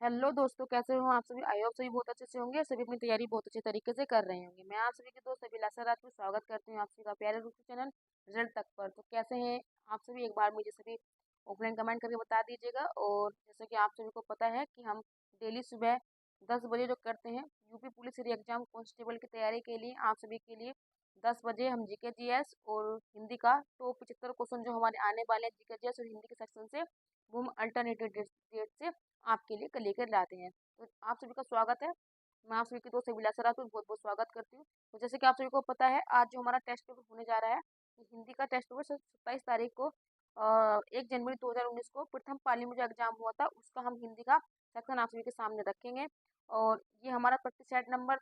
Hello दोस्तों, कैसे हो आप सभी। आई होप सभी बहुत अच्छे से होंगे। सभी अपनी तैयारी बहुत अच्छे तरीके से कर रहे होंगे। मैं आप सभी के दोस्त अभिलाषा रात में स्वागत करती हूँ आप सभी का प्यारे यूट्यूब चैनल रिजल्ट तक पर। तो कैसे हैं आप सभी, एक बार मुझे सभी ओपन कमेंट करके बता दीजिएगा। और जैसे कि आप सभी को पता है कि हम डेली सुबह 10 बजे जो करते हैं यूपी पुलिस री एग्जाम कांस्टेबल की तैयारी के लिए, आप सभी के लिए 10 बजे हम जीके जीएस और हिंदी का टॉप 75 क्वेश्चन जो हमारे आने वाले हैं जीके जीएस और हिंदी के सेक्शन से, वो हम अल्टरनेटिव डेट से आपके लिए लेकर लाते हैं। तो आप सभी का स्वागत है। मैं आप सभी की दोस्त अभिलाषा रात में बहुत बहुत स्वागत करती हूँ। तो जैसे कि आप सभी को पता है, आज जो हमारा टेस्ट पेपर होने जा रहा है, हिंदी का टेस्ट पेपर 27 तारीख को 1 जनवरी 2019 को प्रथम पाली में जो एग्जाम हुआ था, उसका हम हिंदी का सेक्शन आप सभी के सामने रखेंगे। और ये हमारा प्रैक्टिस सेट नंबर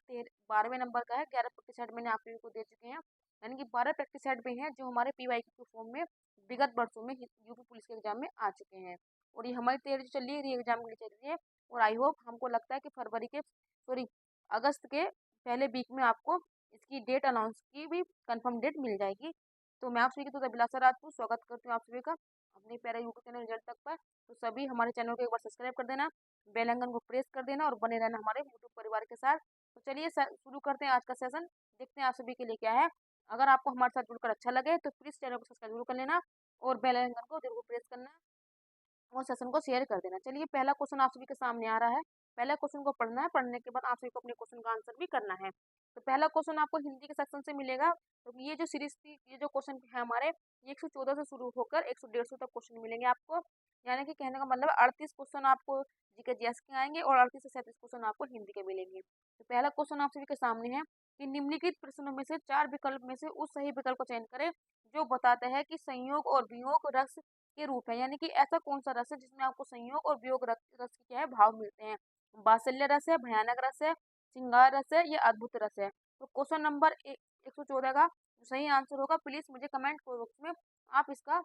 12वें नंबर का है। 11 प्रैक्टिस सेट मैंने आप सभी को दे चुके हैं, यानी कि 12 प्रैक्टिस सेट भी हैं जो हमारे PYQ के फॉर्म में विगत वर्षों में यूपी पुलिस के एग्जाम में आ चुके हैं। और ये हमारी तैयारी चल रही है, री एग्जाम के लिए चल रही है। और आई होप, हमको लगता है कि फरवरी के सॉरी अगस्त के पहले वीक में आपको इसकी डेट अनाउंस की भी कंफर्म डेट मिल जाएगी। तो मैं आप सभी की तो अभिलाषा रात को स्वागत करती हूँ आप सभी का अपने प्यारे यूट्यूब चैनल रिजल्ट तक पर। तो सभी हमारे चैनल को एक बार सब्सक्राइब कर देना, बेल आइकन को प्रेस कर देना और बने रहना हमारे यूट्यूब परिवार के साथ। तो चलिए शुरू करते हैं आज का सेशन। देखते हैं आप सभी के लिए क्या है। अगर आपको हमारे साथ जुड़कर अच्छा लगे तो प्लीज चैनल को सब्सक्राइब जरूर कर लेना और बेल आइकन को जरूर प्रेस करना और सेशन को शेयर कर देना। चलिए, पहला क्वेश्चन आप सभी के सामने आ रहा है। पहला क्वेश्चन को पढ़ना है, पढ़ने के बाद आप सभी को अपने क्वेश्चन का आंसर भी करना है। तो पहला क्वेश्चन आपको हिंदी के सेक्शन से मिलेगा। तो ये जो सीरीज थी, ये जो क्वेश्चन है हमारे, ये 114 से शुरू होकर 100-150 तक क्वेश्चन मिलेंगे आपको। यानी कि कहने का मतलब 38 क्वेश्चन आपको जीके जीएस के आएंगे और 38 से 37 क्वेश्चन आपको हिंदी के मिलेंगे। तो पहला क्वेश्चन आप सभी के सामने है कि निम्नलिखित प्रश्नों में से 4 विकल्प में से उस सही विकल्प को चयन करें जो बताता है कि संयोग और वियोग रस के रूप है। यानी कि ऐसा कौन सा रस है जिसमें आपको संयोग और वियोग रस के क्या है, भाव मिलते हैं। वात्सल्य रस है, भयानक रस है, श्रृंगार रस है, या अद्भुत रस है। तो क्वेश्चन नंबर 114 का जो सही आंसर होगा, प्लीज मुझे कमेंट बॉक्स में आप इसका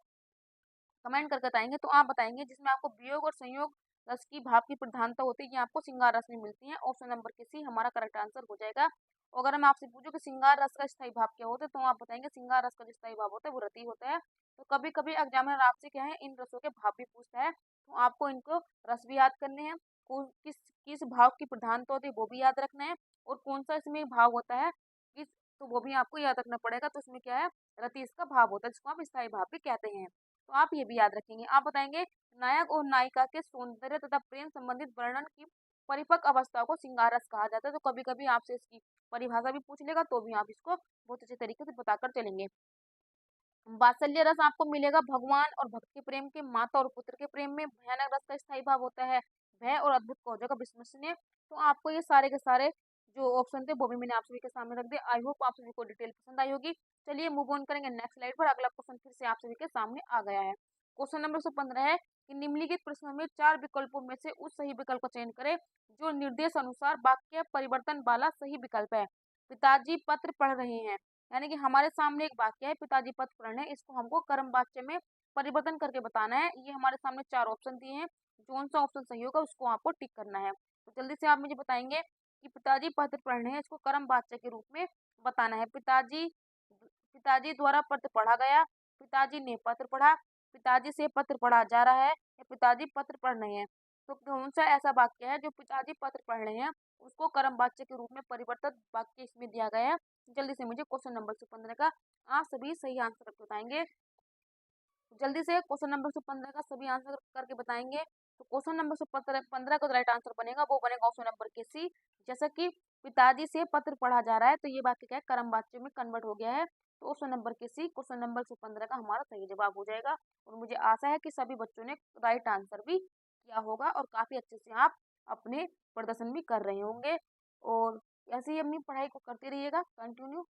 कमेंट करके बताएंगे। तो आप बताएंगे जिसमें आपको वियोग और संयोग रस की भाव की प्रधानता होती है, ये आपको श्रृंगार रस में मिलती है। ऑप्शन नंबर के सी हमारा करेक्ट आंसर हो जाएगा। और अगर मैं आपसे पूछूं कि श्रृंगार रस का स्थायी भाव क्या होता है, तो आप बताएंगे श्रृंगार रस का जो स्थायी भाव होता है वो रति होता है। तो कभी कभी एग्जामिनर आपसे क्या है, इन रसों के भाव भी पूछता है, तो आपको इनको रस भी याद करने हैं। किस किस भाव की प्रधानता होती है वो भी याद रखना है, और कौन सा इसमें भाव होता है किस, तो वो भी आपको याद रखना पड़ेगा। तो इसमें क्या है, रति इसका भाव होता है, जिसको आप स्थायी भाव भी कहते हैं। तो आप ये भी याद रखेंगे। आप बताएंगे नायक और नायिका के सौंदर्य तथा प्रेम संबंधित वर्णन की परिपक्व अवस्था को श्रृंगार रस कहा जाता है। तो कभी कभी आपसे इसकी परिभाषा भी पूछ लेगा, तो भी आप इसको बहुत अच्छे तरीके से बताकर चलेंगे। वात्सल्य रस आपको मिलेगा भगवान और भक्त के प्रेम के, माता और पुत्र के प्रेम में। भयानक रस का स्थायी भाव होता है भय और अद्भुत का हो जाएगा विस्मसनीय। तो आपको ये सारे के सारे जो ऑप्शन थे वो भी मैंने आप सभी के सामने रख दिया। आई होप आप सभी को डिटेल पसंद आई होगी। चलिए मूव ऑन करेंगे नेक्स्ट स्लाइड पर। अगला क्वेश्चन फिर से आप सभी के सामने आ गया है। क्वेश्चन नंबर 115 है कि निम्नलिखित प्रश्नों में 4 विकल्पों में से उस सही विकल्प का चयन करें जो निर्देश अनुसार वाक्य परिवर्तन वाला सही विकल्प है। पिताजी पत्र पढ़ रहे हैं, यानी कि हमारे सामने एक वाक्य है पिताजी पत्र पढ़ रहे हैं, इसको हमको कर्म वाक्य में परिवर्तन करके बताना है। ये हमारे सामने 4 ऑप्शन दिए हैं, कौन सा ऑप्शन सही होगा उसको आपको टिक करना है। तो जल्दी से आप मुझे बताएंगे कि पिताजी पत्र पढ़ रहे हैं, इसको कर्म वाच्य के रूप में बताना है। पिताजी पिताजी द्वारा पत्र पढ़ा गया, पिताजी ने पत्र पढ़ा, पिताजी से पत्र पढ़ा जा रहा है, या पिताजी पत्र पढ़ रहे हैं। तो कौन सा ऐसा वाक्य है जो पिताजी पत्र पढ़ रहे हैं उसको कर्म वाच्य के रूप में परिवर्तित वाक्य इसमें दिया गया है। जल्दी से मुझे क्वेश्चन नंबर 115 का आप सभी सही आंसर बताएंगे। जल्दी से क्वेश्चन नंबर 115 का सभी आंसर करके बताएंगे। तो क्वेश्चन नंबर 115 का राइट आंसर बनेगा, वो बनेगा ऑप्शन नंबर के सी। जैसा कि पिताजी से पत्र पढ़ा जा रहा है, तो ये वाक्य क्या है, कर्म वाच्य में कन्वर्ट हो गया है। तो ऑप्शन नंबर के सी क्वेश्चन नंबर 115 का हमारा सही जवाब हो जाएगा। और मुझे आशा है कि सभी बच्चों ने राइट आंसर भी किया होगा और काफी अच्छे से आप अपने प्रदर्शन भी कर रहे होंगे। और ऐसे ही अपनी पढ़ाई को करते रहिएगा कंटिन्यू,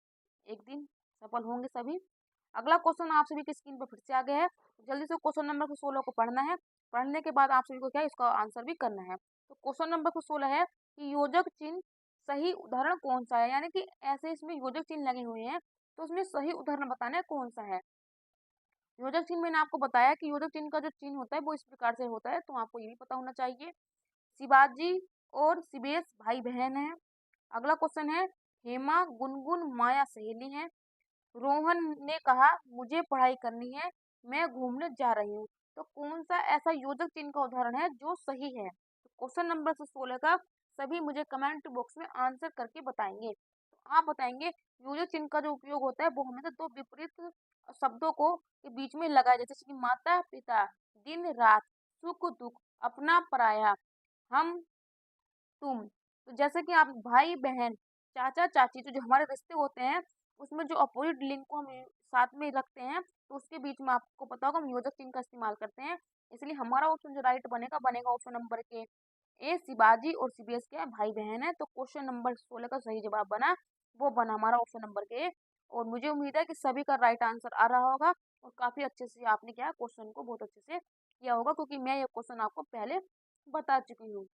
एक दिन सफल होंगे सभी। अगला क्वेश्चन आप सभी की स्क्रीन पर फिर से आ गया है। जल्दी से क्वेश्चन नंबर 16 को पढ़ना है। पढ़ने के बाद आप सभी को क्या है, इसका आंसर भी करना है। तो क्वेश्चन नंबर 16 है कि योजक चिन्ह सही उदाहरण कौन सा है। यानी कि ऐसे इसमें योजक चिन्ह लगे हुए हैं, तो उसमें सही उदाहरण बताना है कौन सा है। योजक चिन्ह मैंने आपको बताया कि योजक चिन्ह का जो चिन्ह होता है वो इस प्रकार से होता है, तो आपको ये भी पता होना चाहिए। शिवाजी और शिवेश भाई बहन है। अगला क्वेश्चन है हेमा गुनगुन माया सहेली है। रोहन ने कहा मुझे पढ़ाई करनी है, मैं घूमने जा रही हूँ। तो कौन सा ऐसा योजक चिन्ह का उदाहरण है जो सही है। क्वेश्चन नंबर 16 का सभी मुझे कमेंट बॉक्स में आंसर करके बताएंगे। तो आप बताएंगे योजक चिन्ह का जो उपयोग होता है वो हमेशा दो विपरीत शब्दों को के बीच में लगाया जाता है, जैसे कि माता पिता, दिन रात, सुख दुख, अपना पराया, हम तुम। तो जैसे कि आप भाई बहन, चाचा चाची, तो जो हमारे रिश्ते होते हैं उसमें जो अपोजिट लिंग को हम साथ में रखते हैं तो उसके बीच में आपको पता होगा हम योजक चिन्ह का इस्तेमाल करते हैं। इसलिए हमारा ऑप्शन जो राइट बनेगा बनेगा ऑप्शन नंबर के ए, शिवाजी और सीबीएस क्या है, भाई बहन है। तो क्वेश्चन नंबर 16 का सही जवाब बना वो बना हमारा ऑप्शन नंबर के ए। और मुझे उम्मीद है कि सभी का राइट आंसर आ रहा होगा और काफी अच्छे से आपने क्या क्वेश्चन को बहुत अच्छे से किया होगा, क्योंकि मैं ये क्वेश्चन आपको पहले बता चुकी हूँ।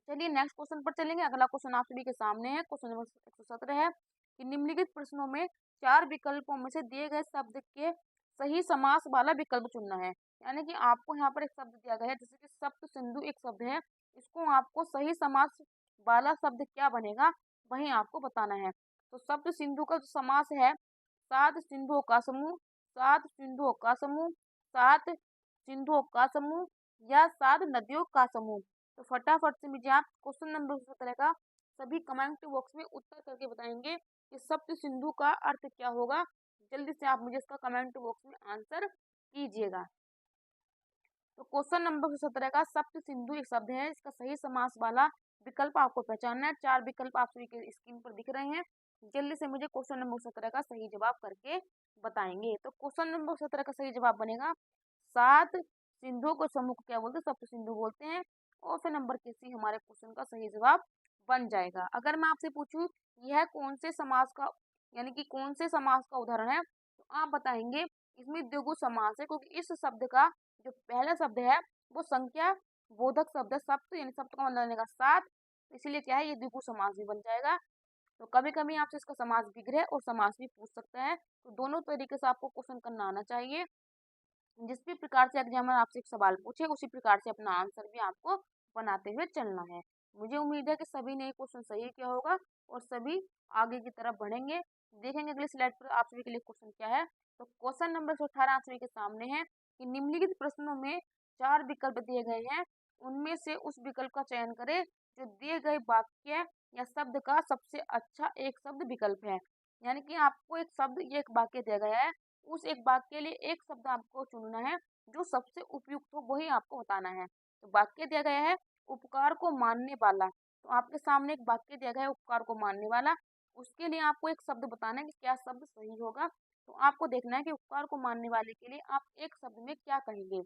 चलिए नेक्स्ट क्वेश्चन पर चलेंगे। अगला क्वेश्चन आप सभी के सामने है। क्वेश्चन नंबर 117 है कि निम्नलिखित प्रश्नों में चार विकल्पों में से दिए गए शब्द के सही समास वाला विकल्प चुनना है। यानी कि आपको यहाँ पर एक शब्द दिया गया है, जैसे कि सप्त सिंधु एक शब्द है, इसको आपको सही समास वाला शब्द क्या बनेगा वही आपको बताना है। तो सप्त सिंधु का जो समास है, सात सिंधुओं का समूह, सात सिंधुओं का समूह, सात सिंधुओं का समूह या सात नदियों का समूह। तो फटाफट से मुझे आप क्वेश्चन नंबर 17 का सभी कमेंट बॉक्स में उत्तर करके बताएंगे कि सप्त सिंधु का अर्थ क्या होगा। जल्दी से आप मुझे इसका कमेंट बॉक्स में आंसर कीजिएगा। तो क्वेश्चन नंबर 17 का सप्त सिंधु एक शब्द है, इसका सही समास वाला विकल्प आपको पहचानना है। चार विकल्प आप सभी के स्क्रीन पर दिख रहे हैं। जल्दी से मुझे क्वेश्चन नंबर 17 का सही जवाब करके बताएंगे। तो क्वेश्चन नंबर 17 का सही जवाब बनेगा सात सिंधुओं को समूह को क्या बोलते हैं, सप्त सिंधु बोलते हैं। और फिर नंबर के सी हमारे क्वेश्चन का सही जवाब बन जाएगा। अगर मैं आपसे पूछूं यह कौन से समास का यानी कि कौन से समास का उदाहरण है, तो आप बताएंगे इसमें द्विगु समास है, क्योंकि इस शब्द का जो पहला शब्द है वो संख्या बोधक शब्द है, सप्त यानी सप्त का मतलब बनेगा सात, इसलिए क्या है ये द्विगु समास भी बन जाएगा। तो कभी कभी आपसे इसका समास विग्रह और समास भी पूछ सकता है, तो दोनों तरीके से आपको क्वेश्चन करना आना चाहिए। जिस भी प्रकार से एग्जामर आपसे एक सवाल पूछे उसी प्रकार से अपना आंसर भी आपको बनाते हुए चलना है। मुझे उम्मीद है कि सभी ने क्वेश्चन सही किया होगा और सभी आगे की तरफ बढ़ेंगे। देखेंगे अगली स्लाइड पर आप सभी के लिए क्वेश्चन क्या है। तो क्वेश्चन नंबर 18 आप सभी के सामने है कि निम्नलिखित प्रश्नों में चार विकल्प दिए गए हैं, उनमें से उस विकल्प का चयन करें जो दिए गए वाक्य या शब्द का सबसे अच्छा एक शब्द विकल्प है। यानी कि आपको एक शब्द या एक वाक्य दिया गया है, उस एक वाक्य के लिए एक शब्द आपको चुनना है जो सबसे उपयुक्त हो वही आपको बताना है। तो वाक्य दिया गया है उपकार को मानने वाला, तो आपके सामने एक वाक्य दिया गया है उपकार को मानने वाला, उसके लिए आपको एक शब्द बताना है कि क्या शब्द सही होगा। तो आपको देखना है कि उपकार को मानने वाले के लिए आप एक शब्द में क्या कहेंगे,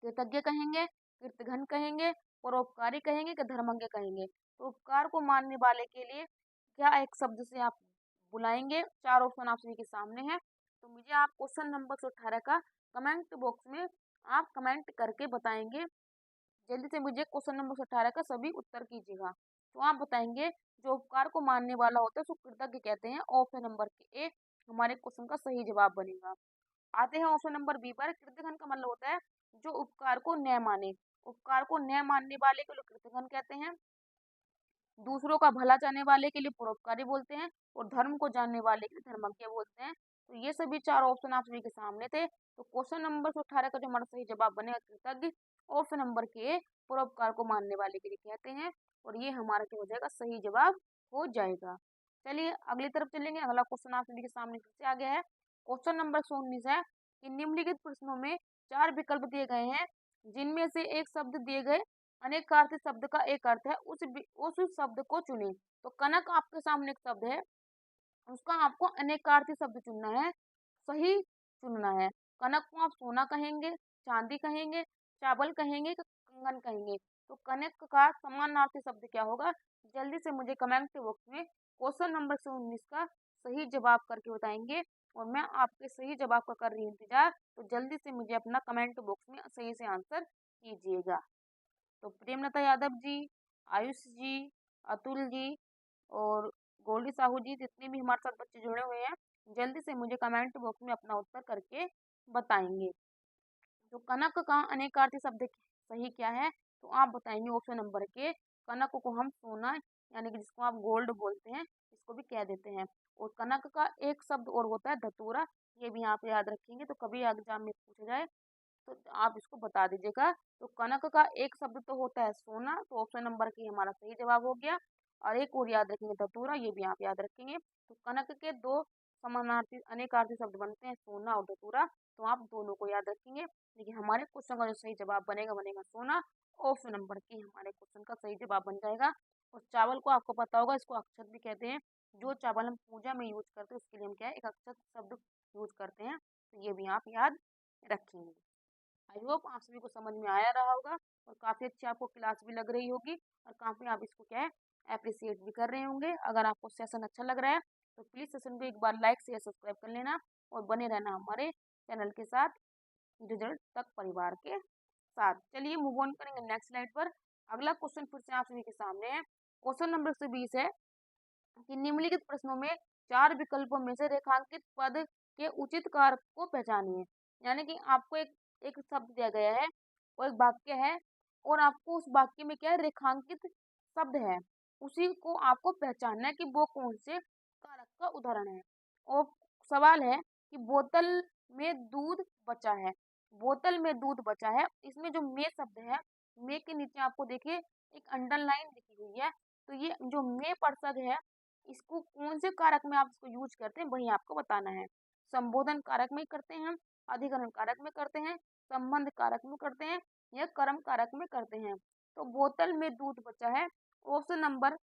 कृतज्ञ कहेंगे, कृतघ्न कहेंगे, परोपकारी कहेंगे कि धर्मज्ञ कहेंगे। तो उपकार को मानने वाले के लिए क्या एक शब्द से आप बुलाएंगे। चार ऑप्शन आप सभी के सामने है। तो मुझे आप क्वेश्चन नंबर 18 का कमेंट बॉक्स में आप कमेंट करके बताएंगे। जल्दी से मुझे क्वेश्चन नंबर 18 का सभी उत्तर कीजिएगा। तो आप बताएंगे जो उपकार को मानने वाला होता है उसको कृतज्ञ कहते हैं। ऑप्शन नंबर के ए हमारे क्वेश्चन का सही जवाब बनेगा। आते हैं ऑप्शन नंबर बी पर। कृतघ्न का मतलब होता है जो उपकार को न माने, उपकार को न मानने वाले को लोग कृतघ्न कहते हैं। दूसरों का भला चाहने वाले के लिए परोपकारी बोलते हैं और धर्म को जानने वाले के लिए धर्मज्ञ बोलते हैं। तो ये सभी चार ऑप्शन आप सभी के सामने थे। तो क्वेश्चन नंबर 18 का जो हमारा सही जवाब बनेगा कृतज्ञ। ऑप्शन नंबर के परोपकार को मानने वाले के लिए कहते हैं, और ये हमारा क्या हो जाएगा सही जवाब हो जाएगा। चलिए अगली तरफ चलेंगे। अगला क्वेश्चन आप सभी के सामने फिर से आ गया है। क्वेश्चन नंबर 19 है कि निम्नलिखित प्रश्नों में चार विकल्प दिए गए हैं जिनमें से एक शब्द दिए गए अनेकार्थी शब्द का एक अर्थ है, उस शब्द को चुने। तो कनक आपके सामने एक शब्द है, उसका आपको अनेकार्थी शब्द चुनना है, सही चुनना है। कनक को आप सोना कहेंगे, चांदी कहेंगे, चावल कहेंगे, कंगन कहेंगे। तो कनक का समानार्थी शब्द क्या होगा, जल्दी से मुझे कमेंट बॉक्स में क्वेश्चन नंबर 19 का सही जवाब करके बताएंगे और मैं आपके सही जवाब का कर रही हूँ इंतजार। तो जल्दी से मुझे अपना कमेंट बॉक्स में सही से आंसर कीजिएगा। तो प्रेमलता यादव जी, आयुष जी, अतुल जी और गोल्डी साहू जी, जितने भी हमारे साथ बच्चे जुड़े हुए हैं, जल्दी से मुझे कमेंट बॉक्स में अपना उत्तर करके बताएंगे। तो कनक का अनेकार्थी शब्द सही क्या है, तो आप बताएंगे ऑप्शन नंबर के। कनक को हम सोना यानी कि जिसको आप गोल्ड बोलते हैं इसको भी कह देते हैं। और कनक का एक शब्द और होता है धतूरा, ये भी आप याद रखेंगे तो कभी एग्जाम में पूछा जाए तो आप इसको बता दीजिएगा। तो कनक का एक शब्द तो होता है सोना, तो ऑप्शन नंबर की हमारा सही जवाब हो गया। और एक और याद रखेंगे धतूरा, ये भी आप याद रखेंगे। तो कनक के दो समानार्थी अनेकार्थी शब्द बनते हैं, सोना और धतूरा, तो आप दोनों को याद रखेंगे। देखिए हमारे क्वेश्चन का जो सही जवाब बनेगा बनेगा सोना। ऑप्शन नंबर की हमारे क्वेश्चन का सही जवाब बन जाएगा। और चावल को आपको पता होगा, इसको अक्षत भी कहते हैं। जो चावल हम पूजा में यूज करते हैं उसके लिए हम क्या है, एक अक्षत शब्द यूज करते हैं। तो ये भी आप याद रखेंगे। आई होप आप सभी को समझ में आया रहा होगा और काफ़ी अच्छी आपको क्लास भी लग रही होगी और काफ़ी आप इसको क्या है अप्रिसिएट भी कर रहे होंगे। अगर आपको सेशन अच्छा लग रहा है तो प्लीज़ सेशन को एक बार लाइक शेयर सब्सक्राइब कर लेना और बने रहना हमारे चैनल के साथ, रिजल्ट तक परिवार के साथ। चलिए मूव ऑन करेंगे नेक्स्ट स्लाइड पर। अगला क्वेश्चन फिर से आप सभी के सामने है। क्वेश्चन नंबर 120 है कि निम्नलिखित प्रश्नों में चार विकल्पों में से रेखांकित पद के उचित कारक को पहचानिए। यानी कि आपको एक एक शब्द दिया गया है और एक वाक्य है और आपको उस वाक्य में क्या है रेखांकित शब्द है, उसी को आपको पहचानना है कि वो कौन से कारक का उदाहरण है। और सवाल है कि बोतल में दूध बचा है। बोतल में दूध बचा है, इसमें जो मे शब्द है, मे के नीचे आपको देखिए एक अंडरलाइन लिखी हुई है। तो ये जो मे पर्षद है, इसको कौन से कारक में आप इसको यूज करते हैं वही आपको बताना है। संबोधन कारक में करते हैं, अधिकरण कारक में करते हैं, संबंध कारक में करते हैं या कर्म कारक में करते हैं। तो बोतल में दूध बचा है, क्वेश्चन नंबर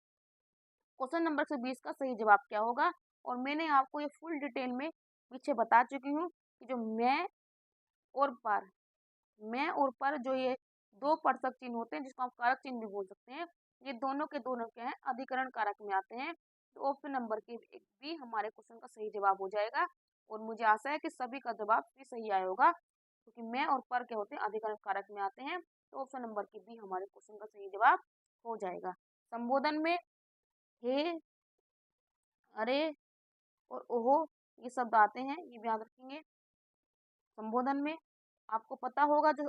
120 का सही जवाब क्या होगा। और मैंने आपको ये फुल डिटेल में पीछे बता चुकी हूँ कि जो और पर मैं और पर जो ये दो परसक चिन्ह होते हैं, जिसको आप कारक चिन्ह भी बोल सकते हैं, ये दोनों के दोनों क्या है अधिकरण कारक में आते हैं। तो ऑप्शन नंबर के एक भी हमारे क्वेश्चन का सही जवाब हो जाएगा। और मुझे आशा है कि सभी का जवाब भी सही आया होगा, क्योंकि मैं और पर क्या होते हैं अधिकरण कारक में आते हैं। तो ऑप्शन नंबर के भी हमारे क्वेश्चन का सही जवाब हो जाएगा। संबोधन में हे, अरे और ओहो ये शब्द आते हैं, ये भी याद रखेंगे। संबोधन में आपको पता होगा जो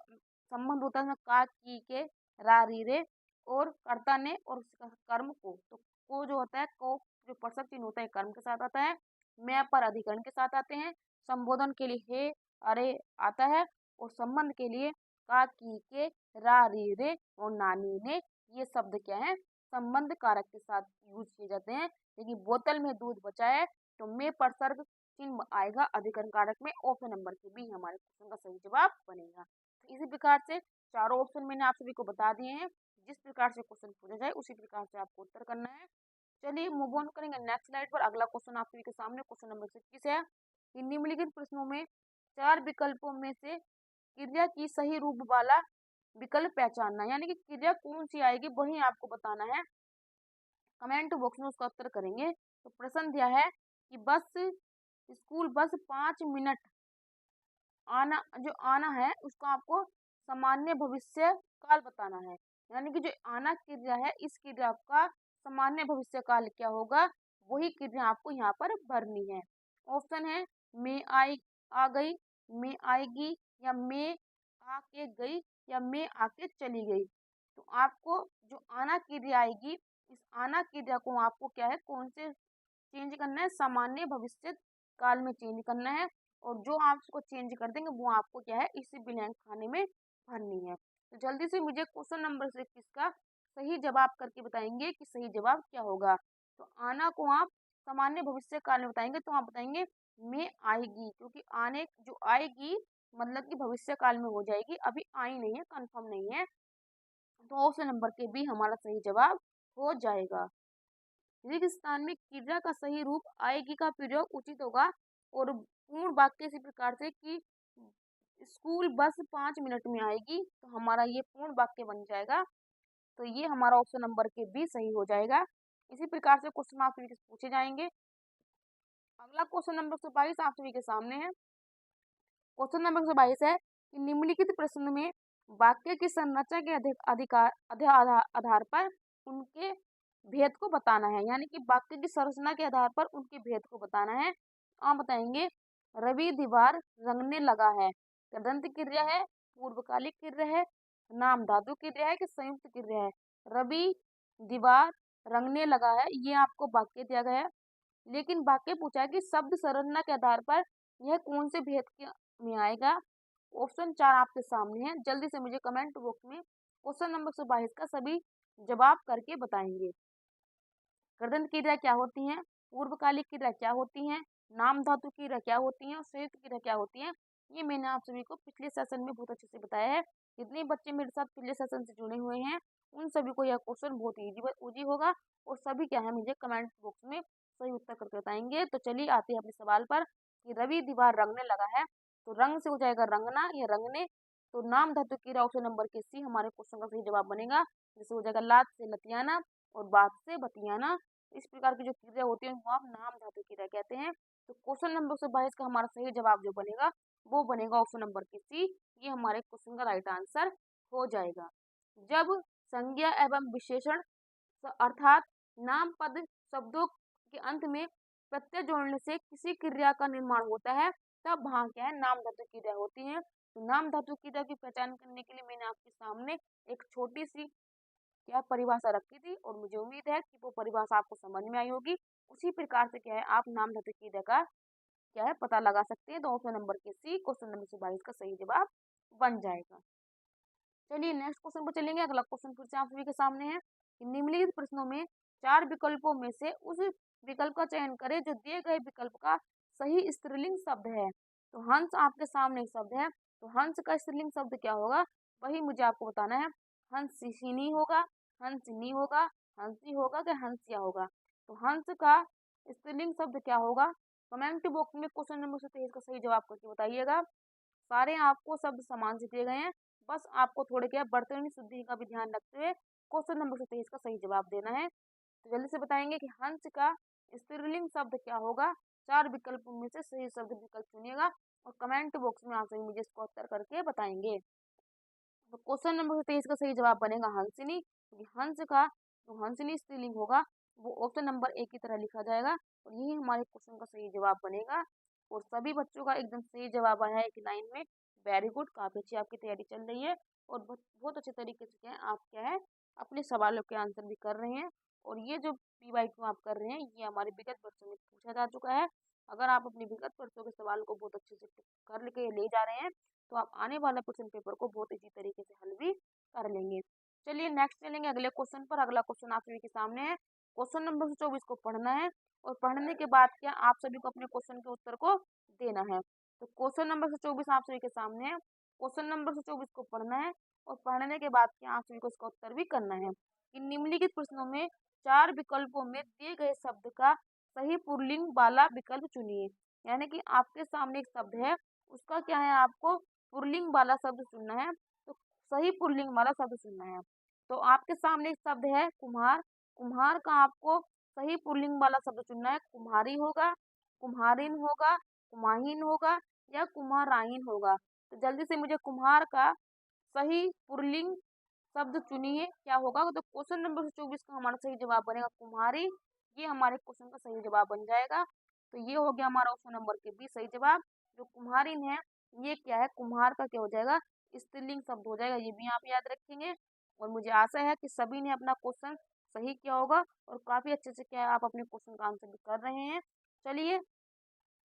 संबंध होता है का की के रा री रे और कर्ता ने और उसका कर्म को जो होता है को जो परसक चिन्ह होता है कर्म के साथ आता है। मैं पर अधिकरण के साथ आते हैं। संबोधन के लिए हे अरे आता है और संबंध के लिए का की के रा री रे और नानी ने, ये शब्द क्या है संबंध कारक के साथ यूज किए जाते हैं। लेकिन बोतल में दूध बचा है तो मैं पर सर्ग चिन्ह आएगा अधिकरण कारक में। ऑप्शन नंबर के बी हमारे क्वेश्चन का सही जवाब बनेगा। तो इसी प्रकार से चारों ऑप्शन मैंने आप सभी को बता दिए हैं। जिस प्रकार से क्वेश्चन पूछा जाए उसी प्रकार से आपको उत्तर करना है। चलिए मूव ऑन करेंगे नेक्स्ट स्लाइड पर। अगला क्वेश्चन आप सभी के सामने क्वेश्चन नंबर 21 है कि निम्नलिखित प्रश्नों में चार विकल्पों में से क्रिया की सही रूप वाला विकल्प पहचानना, यानी कि क्रिया कौन सी आएगी वही आपको बताना है। कमेंट बॉक्स में उसका उत्तर करेंगे। तो प्रश्न दिया है कि स्कूल बस 5 मिनट आना है उसको आपको सामान्य भविष्य काल बताना है। यानी कि जो आना क्रिया है इस क्रिया का सामान्य भविष्य काल क्या होगा, वही क्रिया आपको यहाँ पर भरनी है। ऑप्शन है मैं आ गई, मैं आएगी, या मैं आके गई, या मैं आके चली गई। तो आपको जो आना क्रिया आएगी, इस आना क्रिया को आपको क्या है कौन से चेंज करना है, सामान्य भविष्य काल में चेंज करना है। और जो आप उसको चेंज कर देंगे वो आपको क्या है इसी ब्लैंक खाने में भरनी है। तो जल्दी से मुझे क्वेश्चन नंबर 21 का सही जवाब करके बताएंगे कि सही जवाब क्या होगा। तो आना को आप सामान्य भविष्य काल में बताएंगे तो आप बताएंगे मैं आएगी, क्योंकि आने जो आएगी मतलब कि भविष्य काल में हो जाएगी, अभी आई नहीं है, कंफर्म नहीं है। तो ऑप्शन नंबर के भी हमारा सही जवाब हो जाएगा। रिक्त स्थान में क्रिया का सही रूप आएगी का प्रयोग उचित होगा। और पूर्ण वाक्य इसी प्रकार से कि स्कूल बस 5 मिनट में आएगी, तो हमारा ये पूर्ण वाक्य बन जाएगा। तो ये हमारा ऑप्शन नंबर के भी सही हो जाएगा। इसी प्रकार से क्वेश्चन आप सभी से पूछे जाएंगे। अगला क्वेश्चन नंबर 22 आप सभी के सामने है। क्वेश्चन नंबर 22 है कि निम्नलिखित प्रश्न में वाक्य की संरचना के आधार पर उनके भेद को बताना है। यानी कि वाक्य की संरचना के आधार पर उनके भेद को बताना है। आप बताएंगे रवि दीवार रंगने लगा है, कृदंत क्रिया है, पूर्वकालिक क्रिया है, नाम धातु क्रिया है कि संयुक्त क्रिया है। रवि दीवार रंगने लगा है, ये आपको वाक्य दिया गया है। लेकिन वाक्य पूछा है कि शब्द संरचना के आधार पर यह कौन से भेद में आएगा। ऑप्शन 4 आपके सामने है। जल्दी से मुझे कमेंट बॉक्स में क्वेश्चन नंबर 122 का सभी जवाब करके बताएंगे। कृदंत क्रिया क्या होती हैं, पूर्वकालिक क्रिया क्या होती हैं, नाम धातु की क्रिया क्या होती हैं और संयुक्त क्रिया क्या होती है, ये मैंने आप सभी को पिछले सेशन में बहुत अच्छे से बताया है। जितने बच्चे मेरे साथ पिछले सेशन से जुड़े हुए हैं उन सभी को यह क्वेश्चन बहुत इजी होगा और सभी क्या है मुझे कमेंट बॉक्स में सही उत्तर करके बताएंगे। तो चलिए आते हैं अपने सवाल पर कि रवि दीवार रंगने लगा है, तो रंग से हो जाएगा रंगना या रंगने। तो नाम धातु की क्रिया ऑप्शन नंबर के सी हमारे क्वेश्चन का सही जवाब बनेगा। जैसे हो जाएगा लात से लतियाना और बात से बतियाना। इस प्रकार की जो क्रिया होती है उनको आप नाम धातु क्रिया कहते हैं। तो क्वेश्चन नंबर 122 का हमारा सही जवाब जो बनेगा वो बनेगा ऑप्शन नंबर के सी। ये हमारे क्वेश्चन का राइट आंसर हो जाएगा। जब संज्ञा एवं विशेषण अर्थात नाम पद शब्दों के अंत में प्रत्यय जोड़ने से किसी क्रिया का निर्माण होता है तब वहाँ क्या है नाम धातु क्रिया होती है। तो नाम धातु क्रिया की पहचान करने के लिए मैंने आपके सामने एक छोटी सी क्या परिभाषा रखी थी और मुझे उम्मीद है कि वो परिभाषा आपको समझ में आई होगी। उसी प्रकार से क्या है आप नाम धातु क्रिया का क्या है पता लगा सकते हैं। तो ऑप्शन नंबर के सी क्वेश्चन नंबर 22 का सही जवाब बन जाएगा। चलिए नेक्स्ट क्वेश्चन पर चलेंगे। अगला क्वेश्चन फिर से आप सभी के सामने है कि निम्नलिखित प्रश्नों में 4 विकल्पों में से उस विकल्प का चयन करें जो दिए गए विकल्प का सही स्त्रीलिंग शब्द है। तो हंस आपके सामने एक शब्द है, तो हंस का स्त्रीलिंग शब्द क्या होगा वही मुझे आपको बताना है। हंसिनी होगा, हंसिनी होगा, हंसी होगा क्या हंसिया होगा। तो हंस का स्त्रीलिंग शब्द क्या होगा कमेंट बॉक्स में क्वेश्चन नंबर 23 का सही जवाब करके बताइएगा। सारे आपको शब्द समान से दिए गए हैं, बस आपको थोड़े क्या बर्तनी शुद्धि का भी ध्यान रखते हुए क्वेश्चन नंबर 23 का सही जवाब देना है। तो जल्दी से बताएंगे कि हंस का स्त्रीलिंग शब्द क्या होगा। 4 विकल्पों में से सही शब्द विकल्प चुनिएगा और कमेंट बॉक्स में आप सभी मुझे इसको उत्तर करके बताएंगे। तो क्वेश्चन नंबर 23 का सही जवाब बनेगा हंसिनी, क्योंकि हंस का जो हंसिनी स्त्रीलिंग होगा वो ऑप्शन नंबर 1 की तरह लिखा जाएगा और यही हमारे क्वेश्चन का सही जवाब बनेगा। और सभी बच्चों का एकदम सही जवाब आया है एक लाइन में। वेरी गुड, काफी अच्छी आपकी तैयारी चल रही है और बहुत अच्छे तरीके से क्या है आप क्या है अपने सवालों के आंसर भी कर रहे हैं। और ये जो PYQ आप कर रहे हैं ये हमारे विगत वर्षों में पूछा जा चुका है। अगर आप अपने विगत वर्षों के सवाल को बहुत अच्छे से कर के ले जा रहे हैं तो आप आने वाला क्वेश्चन पेपर को बहुत इजी तरीके से हल भी कर लेंगे। चलिए नेक्स्ट चलेंगे अगले क्वेश्चन पर। अगला क्वेश्चन आप सभी के सामने है। क्वेश्चन नंबर 24 को पढ़ना है और पढ़ने के बाद क्या आप सभी को अपने क्वेश्चन के उत्तर को देना है। तो क्वेश्चन नंबर 24 आप सभी के सामने है। क्वेश्चन नंबर 24 को पढ़ना है और पढ़ने के बाद क्या आप सभी को इसका उत्तर भी करना है कि निम्नलिखित प्रश्नों में 4 विकल्पों में दिए गए शब्द का सही पुल्लिंग वाला विकल्प चुनिए। यानी कि आपके सामने एक शब्द है उसका क्या है आपको पुल्लिंग वाला शब्द चुनना है। तो सही पुल्लिंग वाला शब्द चुनना है। तो आपके सामने एक शब्द है कुम्हार, कुम्हार का आपको सही पुल्लिंग वाला शब्द चुनना है। कुम्हारी होगा, कुम्हारिन होगा, कुम्हाहिन होगा या कुम्हाराइन होगा। तो जल्दी से मुझे कुम्हार का सही पुल्लिंग शब्द चुनिए क्या होगा। तो क्वेश्चन नंबर 24 का हमारा सही जवाब बनेगा कुम्हारी। ये हमारे क्वेश्चन का सही जवाब बन जाएगा। तो ये हो गया हमारा ऑप्शन नंबर के बी सही जवाब। जो कुम्हारिन है ये क्या है कुम्हार का क्या हो जाएगा स्त्रीलिंग शब्द हो जाएगा। ये भी आप याद रखेंगे और मुझे आशा है कि सभी ने अपना क्वेश्चन सही किया होगा और काफी अच्छे से क्या है आप अपने क्वेश्चन का आंसर भी कर रहे हैं। चलिए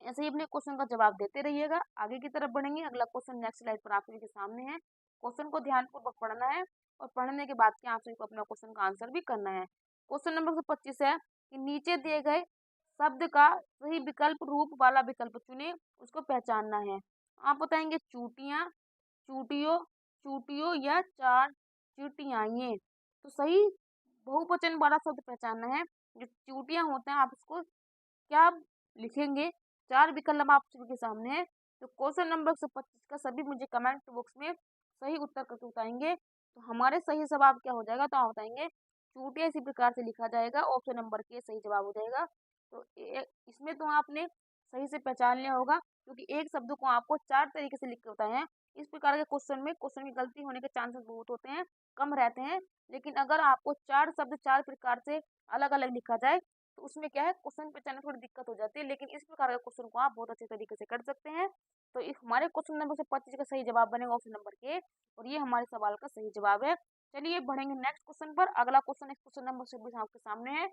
ऐसे ही अपने क्वेश्चन का जवाब देते रहिएगा। आगे की तरफ बढ़ेंगे। अगला क्वेश्चन नेक्स्ट स्लाइड पर आप सभी के सामने है। क्वेश्चन को ध्यानपूर्वक पढ़ना है और पढ़ने के बाद क्या आप सभी को अपना क्वेश्चन का आंसर भी करना है। क्वेश्चन नंबर 25 है कि नीचे दिए गए शब्द का सही विकल्प रूप वाला विकल्प चुने, उसको पहचानना है। आप बताएंगे चूटियां, चूटियों, चूटियों या चार चूटियाइए। तो सही बहुवचन वाला शब्द पहचानना है। जो चूटियां होते हैं आप इसको क्या लिखेंगे। 4 विकल्प आप सभी के सामने है। तो क्वेश्चन नंबर 125 का सभी मुझे कमेंट बॉक्स में सही उत्तर करके बताएंगे। तो हमारे सही जवाब क्या हो जाएगा तो आप बताएंगे चूटिया इसी प्रकार से लिखा जाएगा। ऑप्शन नंबर के सही जवाब हो जाएगा। तो इसमें तो आपने सही से पहचान लिया होगा क्योंकि एक शब्द को आपको 4 तरीके से लिख के बताए हैं। इस प्रकार के क्वेश्चन में क्वेश्चन की गलती होने के चांसेस बहुत होते हैं, कम रहते हैं। लेकिन अगर आपको 4 शब्द 4 प्रकार से अलग अलग लिखा जाए तो उसमें क्या है क्वेश्चन पहचानने में थोड़ी दिक्कत हो जाती है। लेकिन इस प्रकार के क्वेश्चन को आप बहुत अच्छे तरीके से कर सकते हैं। तो हमारे क्वेश्चन नंबर 25 का सही जवाब बनेगा ऑप्शन नंबर के और ये हमारे सवाल का सही जवाब है। चलिए बढ़ेंगे नेक्स्ट क्वेश्चन पर। अगला क्वेश्चन है क्वेश्चन नंबर 26 आपके सामने है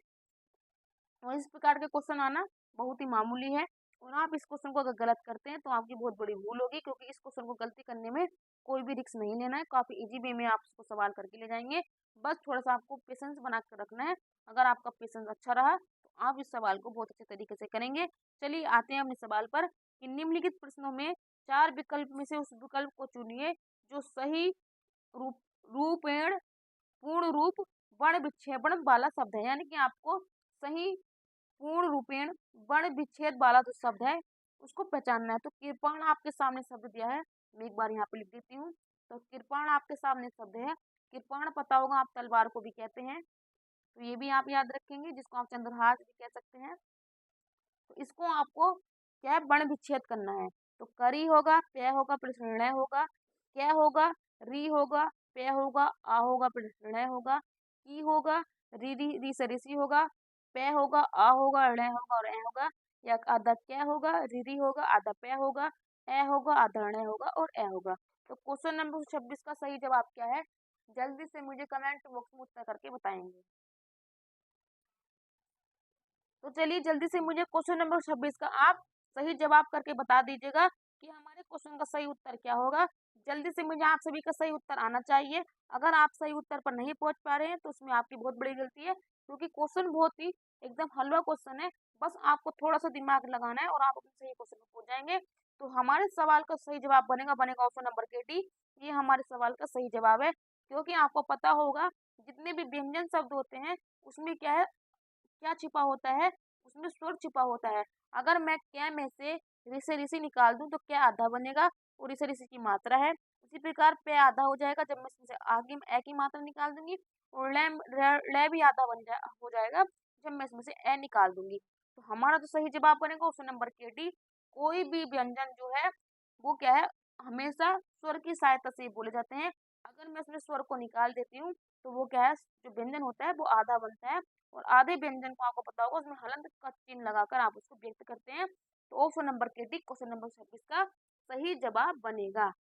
और इस प्रकार के क्वेश्चन आना बहुत ही मामूली है और आप इस क्वेश्चन को अगर गलत करते हैं तो आपकी बहुत बड़ी भूल होगी, क्योंकि इस क्वेश्चन को गलती करने में कोई भी रिस्क नहीं लेना है। काफ़ी इजी वे में आप इसको सवाल करके ले जाएंगे। बस थोड़ा सा आपको पेशेंस बना कर रखना है। अगर आपका पेशेंस अच्छा रहा तो आप इस सवाल को बहुत अच्छे तरीके से करेंगे। चलिए आते हैं अपने सवाल पर कि निम्नलिखित प्रश्नों में 4 विकल्प में से उस विकल्प को चुनिए जो सही रूप रूपेण पूर्ण रूप वर्ण विच्छेदन वाला शब्द है। यानी कि आपको सही पूर्ण रूपेण वर्ण विच्छेद वाला जो शब्द है उसको पहचानना है। तो कृपाण आपके सामने शब्द दिया है, मैं एक बार यहाँ पे लिख देती हूँ। तो कृपाण आपके सामने शब्द है। कृपाण पता होगा, आप तलवार को भी कहते हैं, तो ये भी आप याद रखेंगे, जिसको आप चंद्रहास भी कह सकते हैं। तो इसको आपको क्या है, वर्ण विच्छेद करना है। तो करी होगा, पे होगा, प्रश्नय होगा, क्या होगा, री होगा, पे होगा, आ होगा, प्रश्नय होगा, की होगा, री री री से ऋषि होगा, पे होगा, आ होगा, ऋण होगा और ए होगा, या आधा क्या होगा, री री होगा, आधा पे होगा, ए होगा, आधा ऋण होगा और ए होगा। तो क्वेश्चन नंबर 26 का सही जवाब क्या है, जल्दी से मुझे कमेंट बॉक्स में उत्तर करके बताएंगे। तो चलिए जल्दी से मुझे क्वेश्चन नंबर 26 का आप सही जवाब करके बता दीजिएगा कि हमारे क्वेश्चन का सही उत्तर क्या होगा। जल्दी से मुझे आप सभी का सही उत्तर आना चाहिए। अगर आप सही उत्तर पर नहीं पहुंच पा रहे हैं तो उसमें आपकी बहुत बड़ी गलती है, क्योंकि क्वेश्चन बहुत ही एकदम हलवा क्वेश्चन है। बस आपको थोड़ा सा दिमाग लगाना है और आप अपने सही क्वेश्चन पर पहुंच जाएंगे। तो हमारे सवाल का सही जवाब बनेगा ऑप्शन नंबर के डी। ये हमारे सवाल का सही जवाब है, क्योंकि आपको पता होगा जितने भी व्यंजन शब्द होते हैं उसमें क्या है, क्या छिपा होता है, उसमें स्वर छिपा होता है। अगर मैं क्या में से ऋषि ऋषि निकाल दूं तो क्या आधा बनेगा, और ऋषि ऋषि की मात्रा है। उसी प्रकार पे आधा हो जाएगा जब मैं इसमें से आगे ए की मात्रा निकाल दूंगी, और ले भी आधा हो जाएगा जब मैं इसमें से ए निकाल दूंगी। तो हमारा जो सही जवाब बनेगा ऑप्शन नंबर के डी। कोई भी व्यंजन जो है वो क्या है, हमेशा स्वर की सहायता से ही बोले जाते हैं। अगर मैं इसमें स्वर को निकाल देती हूँ तो वो क्या है, जो व्यंजन होता है वो आधा बनता है, और आधे व्यंजन को आपको पता होगा उसमें हलंत का चिन्ह लगाकर आप उसको व्यक्त करते हैं। तो ऑप्शन नंबर के डी क्वेश्चन नंबर 26 का सही जवाब बनेगा।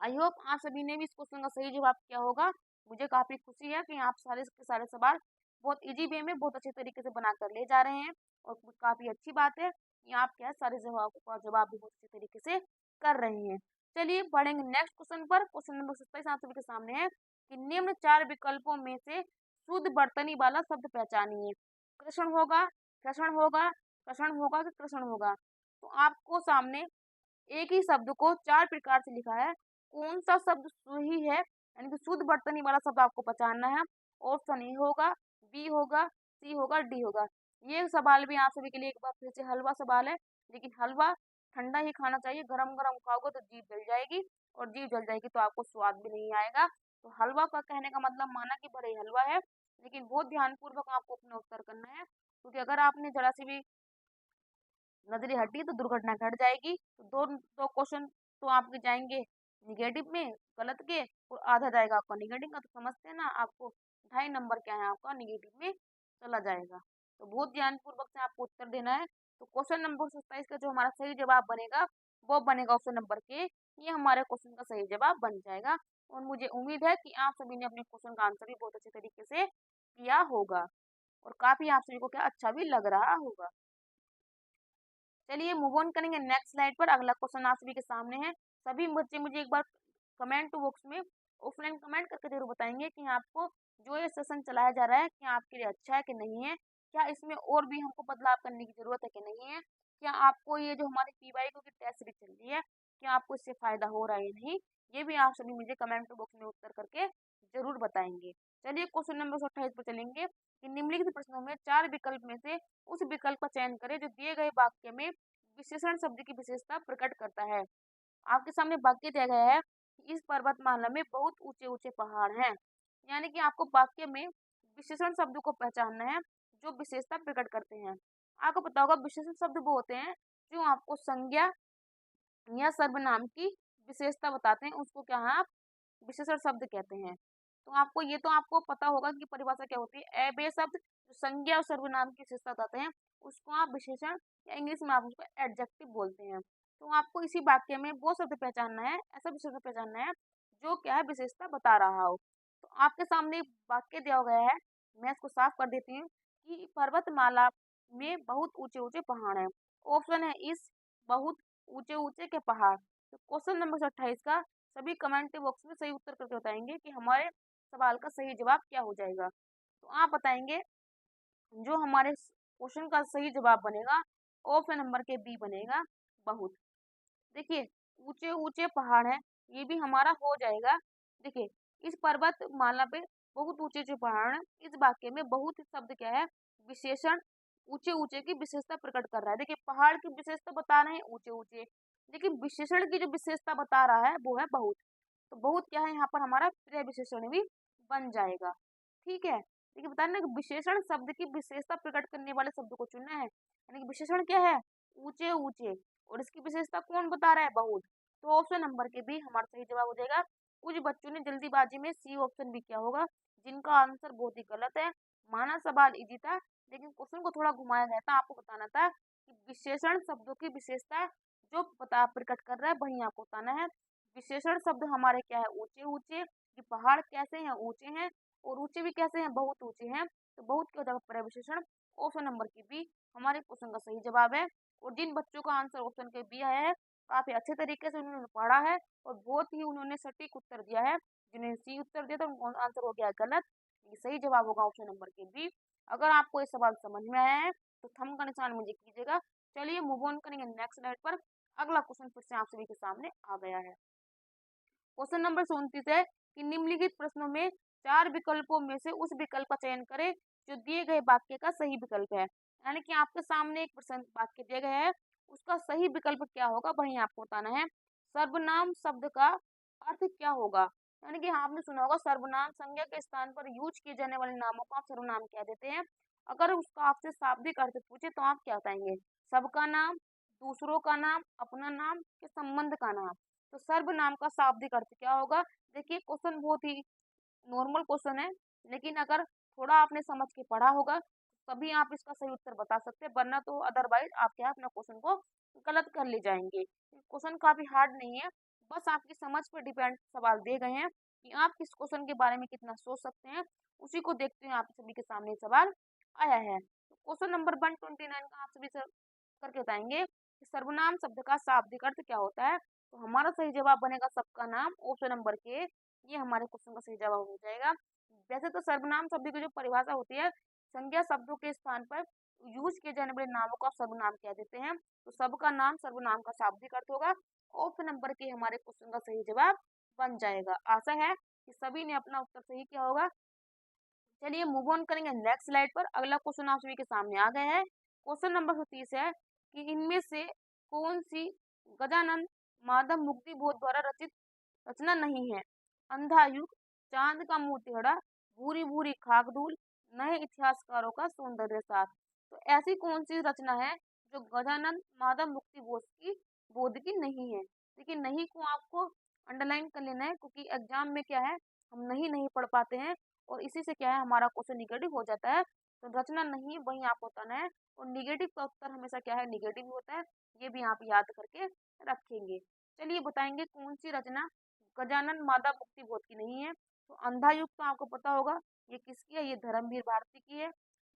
आई होप आप सभी ने भी इस क्वेश्चन का सही जवाब किया होगा। मुझे काफी खुशी है कि आप सारे के सारे सवाल बहुत इजी वे में बहुत अच्छे तरीके से बनाकर ले जा रहे हैं, और काफी अच्छी बात है कि आप क्या है, सारे जवाबों का जवाब भी बहुत अच्छे तरीके से कर रहे हैं। चलिए बढ़ेंगे नेक्स्ट क्वेश्चन पर। क्वेश्चन नंबर 27 आप सभी के सामने है कि निम्न 4 विकल्पों में से शुद्ध बर्तनी वाला शब्द पहचानिए। कृष्ण होगा, कृष्ण होगा, कृष्ण होगा कि कृष्ण होगा। तो आपको सामने एक ही शब्द को 4 प्रकार से लिखा है, कौन सा शब्द सही है, यानी कि शुद्ध बर्तनी वाला शब्द आपको पहचानना है। ऑप्शन ए होगा, बी होगा, सी होगा, डी होगा। ये सवाल भी आप सभी के लिए एक बार फिर से हलवा सवाल है, लेकिन हलवा ठंडा ही खाना चाहिए। गरम गरम खाओगे तो जीभ जल जाएगी, और जीभ जल जाएगी तो आपको स्वाद भी नहीं आएगा। तो हलवा का कहने का मतलब माना कि भले हलवा है, लेकिन बहुत ध्यानपूर्वक आपको अपना उत्तर करना है, क्योंकि अगर आपने जरा सी भी नजरी हटी तो दुर्घटना घट जाएगी। तो दो दो क्वेश्चन तो आपके जाएंगे निगेटिव में, गलत के, और आधा जाएगा आपका निगेटिव का। तो समझते हैं ना, आपको 2.5 नंबर क्या है आपका निगेटिव में चला जाएगा। तो बहुत ध्यानपूर्वक से आपको उत्तर देना है। तो क्वेश्चन नंबर 27 का जो हमारा सही जवाब बनेगा वो बनेगा ऑप्शन नंबर के। ये हमारे क्वेश्चन का सही जवाब बन जाएगा, और मुझे उम्मीद है कि आप सभी ने अपने क्वेश्चन का आंसर भी बहुत अच्छे तरीके से किया होगा, और काफी आप सभी को क्या अच्छा भी लग रहा होगा। चलिए मूव ऑन करेंगे नेक्स्ट स्लाइड पर। अगला क्वेश्चन आप सभी के सामने है। सभी बच्चे मुझे एक बार कमेंट बॉक्स में ऑफलाइन कमेंट करके जरूर बताएंगे कि आपको जो ये सेशन चलाया जा रहा है क्या आपके लिए अच्छा है कि नहीं है, क्या इसमें और भी हमको बदलाव करने की जरूरत है कि नहीं है, क्या आपको ये जो हमारी पीवाईक्यू की टेस्ट सीरीज चल रही है क्या आपको इससे फायदा हो रहा है या नहीं। ये भी आप सभी मुझे कमेंट बॉक्स में उत्तर करके जरूर बताएंगे। चलिए क्वेश्चन नंबर 28 पर चलेंगे कि निम्नलिखित प्रश्नों में 4 विकल्प में से उस विकल्प का चयन करें जो दिए गए वाक्य में विशेषण शब्द की विशेषता प्रकट करता है। आपके सामने वाक्य दिया गया है कि इस पर्वतमाला में बहुत ऊंचे ऊंचे पहाड़ हैं। यानी कि आपको वाक्य में विशेषण शब्द को पहचानना है जो विशेषता प्रकट करते हैं। आपको पता होगा विशेषण शब्द वो होते हैं जो आपको संज्ञा या सर्वनाम की विशेषता बताते हैं, उसको क्या है आप विशेषण शब्द कहते हैं। तो आपको ये तो आपको पता होगा कि परिभाषा क्या होती है। ए बे शब्द जो संज्ञा और सर्वनाम की विशेषता बताते हैं उसको आप विशेषण या इंग्लिश में आप उसको एडजेक्टिव बोलते हैं। तो आपको इसी वाक्य में वो शब्द पहचानना है, ऐसा विशेषण पहचानना है जो क्या है विशेषता बता रहा हो। तो आपके सामने एक वाक्य दिया गया है, मैं इसको साफ कर देती हूँ कि पर्वतमाला में बहुत ऊंचे ऊंचे पहाड़ हैं। ऑप्शन है इस बहुत ऊंचे ऊंचे के पहाड़। तो क्वेश्चन नंबर 28 का सभी कमेंट बॉक्स में सही उत्तर करके बताएंगे कि हमारे सवाल का सही जवाब क्या हो जाएगा। तो आप बताएंगे जो हमारे क्वेश्चन का सही जवाब बनेगा ऑप्शन नंबर के बी बनेगा बहुत। देखिए ऊंचे ऊंचे पहाड़ हैं, ये भी हमारा हो जाएगा। देखिए इस पर्वत माला पे बहुत ऊंचे ऊंचे पहाड़ हैं। इस वाक्य में बहुत शब्द क्या है, विशेषण ऊंचे ऊंचे की विशेषता प्रकट कर रहा है। देखिए पहाड़ की विशेषता बता रहे हैं ऊंचे ऊंचे, लेकिन विशेषण की जो विशेषता बता रहा है वो है बहुत। तो बहुत क्या है यहाँ पर हमारा प्रिय विशेषण भी बन जाएगा। ठीक है, देखिए बता रहे ना कि विशेषण शब्द की विशेषता प्रकट करने वाले शब्द को चुनना है, यानी कि विशेषण क्या है, ऊंचे ऊंचे, और इसकी विशेषता कौन बता रहा है, बहुत। तो ऑप्शन नंबर के भी हमारा सही जवाब हो जाएगा। कुछ बच्चों ने जल्दीबाजी में सी ऑप्शन भी किया होगा, जिनका आंसर बहुत ही गलत है। माना सवाल इजी था, लेकिन क्वेश्चन को थोड़ा घुमाया गया था। आपको बताना था कि विशेषण शब्दों की विशेषता जो पता प्रकट कर रहा है वही आपको बताना है। विशेषण शब्द हमारे क्या है, ऊंचे ऊंचे, कि पहाड़ कैसे हैं, ऊंचे हैं, और ऊंचे भी कैसे हैं, बहुत ऊंचे हैं। तो बहुत क्या हो जाएगा प्रविशेषण, ऑप्शन नंबर की बी हमारे क्वेश्चन का सही जवाब है। और जिन बच्चों का आंसर ऑप्शन के बी आया है, काफी अच्छे तरीके से उन्होंने पढ़ा है और बहुत ही उन्होंने सटीक उत्तर दिया है। जिन्होंने सी उत्तर दिया था उनका आंसर हो गया गलत। ये सही जवाब होगा ऑप्शन नंबर के बी। अगर आपको ये सवाल समझ में आया है तो थंब का निशान मुझे कीजिएगा। चलिए मूव ऑन करेंगे नेक्स्ट स्लाइड पर। अगला क्वेश्चन फिर से आप सभी के सामने आ गया है। क्वेश्चन नंबर 37 है कि निम्नलिखित प्रश्नों में 4 विकल्पों में से उस विकल्प का चयन करें जो दिए गए वाक्य का सही विकल्प है। यानी कि आपके सामने एक प्रश्न वाक्य दिया गया है, उसका सही विकल्प क्या होगा वही आपको बताना है। सर्वनाम शब्द का अर्थ क्या होगा, यानी कि आपने सुना होगा सर्वनाम संज्ञा के स्थान पर यूज किए जाने वाले नामों को आप सर्वनाम कह देते हैं। अगर उसका आपसे शाब्दिक अर्थ पूछे तो आप क्या बताएंगे, सबका नाम, दूसरों का नाम, अपना नाम, के संबंध का नाम। तो सर्वनाम का शाब्दिक अर्थ क्या होगा। देखिए क्वेश्चन बहुत ही नॉर्मल क्वेश्चन है, लेकिन अगर थोड़ा आपने समझ के पढ़ा होगा तभी आप इसका सही उत्तर बता सकते हैं, वरना तो अदरवाइज आप क्या अपना क्वेश्चन को गलत कर ले जाएंगे। क्वेश्चन काफी हार्ड नहीं है, बस आपकी समझ पर डिपेंड सवाल दिए गए हैं कि आप किस क्वेश्चन के बारे में कितना सोच सकते हैं। उसी को देखते हुए आप सभी के सामने सवाल आया है। क्वेश्चन नंबर 129 का आप सभी से करके बताएंगे कि सर्वनाम शब्द का शाब्दिक अर्थ क्या होता है। तो हमारा सही जवाब बनेगा सबका नाम, ऑप्शन नंबर के, ये हमारे क्वेश्चन का सही जवाब हो जाएगा। वैसे तो सर्वनाम शब्द की जो परिभाषा होती है, संज्ञा शब्दों के स्थान पर यूज किए जाने वाले नामों को आप सर्वनाम कह देते हैं। तो सबका नाम सर्वनाम का शाब्दिक अर्थ होगा, ऑप्शन नंबर के हमारे क्वेश्चन का सही जवाब बन जाएगा। आशा है कि सभी ने अपना उत्तर सही किया होगा। चलिए मूव ऑन करेंगे नेक्स्ट स्लाइड पर। अगला क्वेश्चन आप सभी के सामने आ गया है। क्वेश्चन नंबर 37 है कि इनमें से कौन सी गजानन माधव मुक्ति बोध द्वारा रचित रचना नहीं है। अंधा युग, चांद का मुंह टेढ़ा, भूरी भूरी खाक धूल, नए इतिहासकारों का सौंदर्य साथ। तो ऐसी कौन सी रचना है जो गजानन माधव मुक्ति बोध की नहीं है। देखिए नहीं को आपको अंडरलाइन कर लेना है, क्योंकि एग्जाम में क्या है, हम नहीं पढ़ पाते हैं और इसी से क्या है हमारा क्वेश्चन निगेटिव हो जाता है। तो रचना नहीं वही आपको बताना है, और निगेटिव का उत्तर हमेशा क्या है, निगेटिव होता है। ये भी आप याद करके रखेंगे। चलिए बताएंगे कौन सी रचना गजानन माधव मुक्ति बोध की नहीं है। तो अंधा युग तो आपको पता होगा ये किसकी है, ये धर्मवीर भारती की है।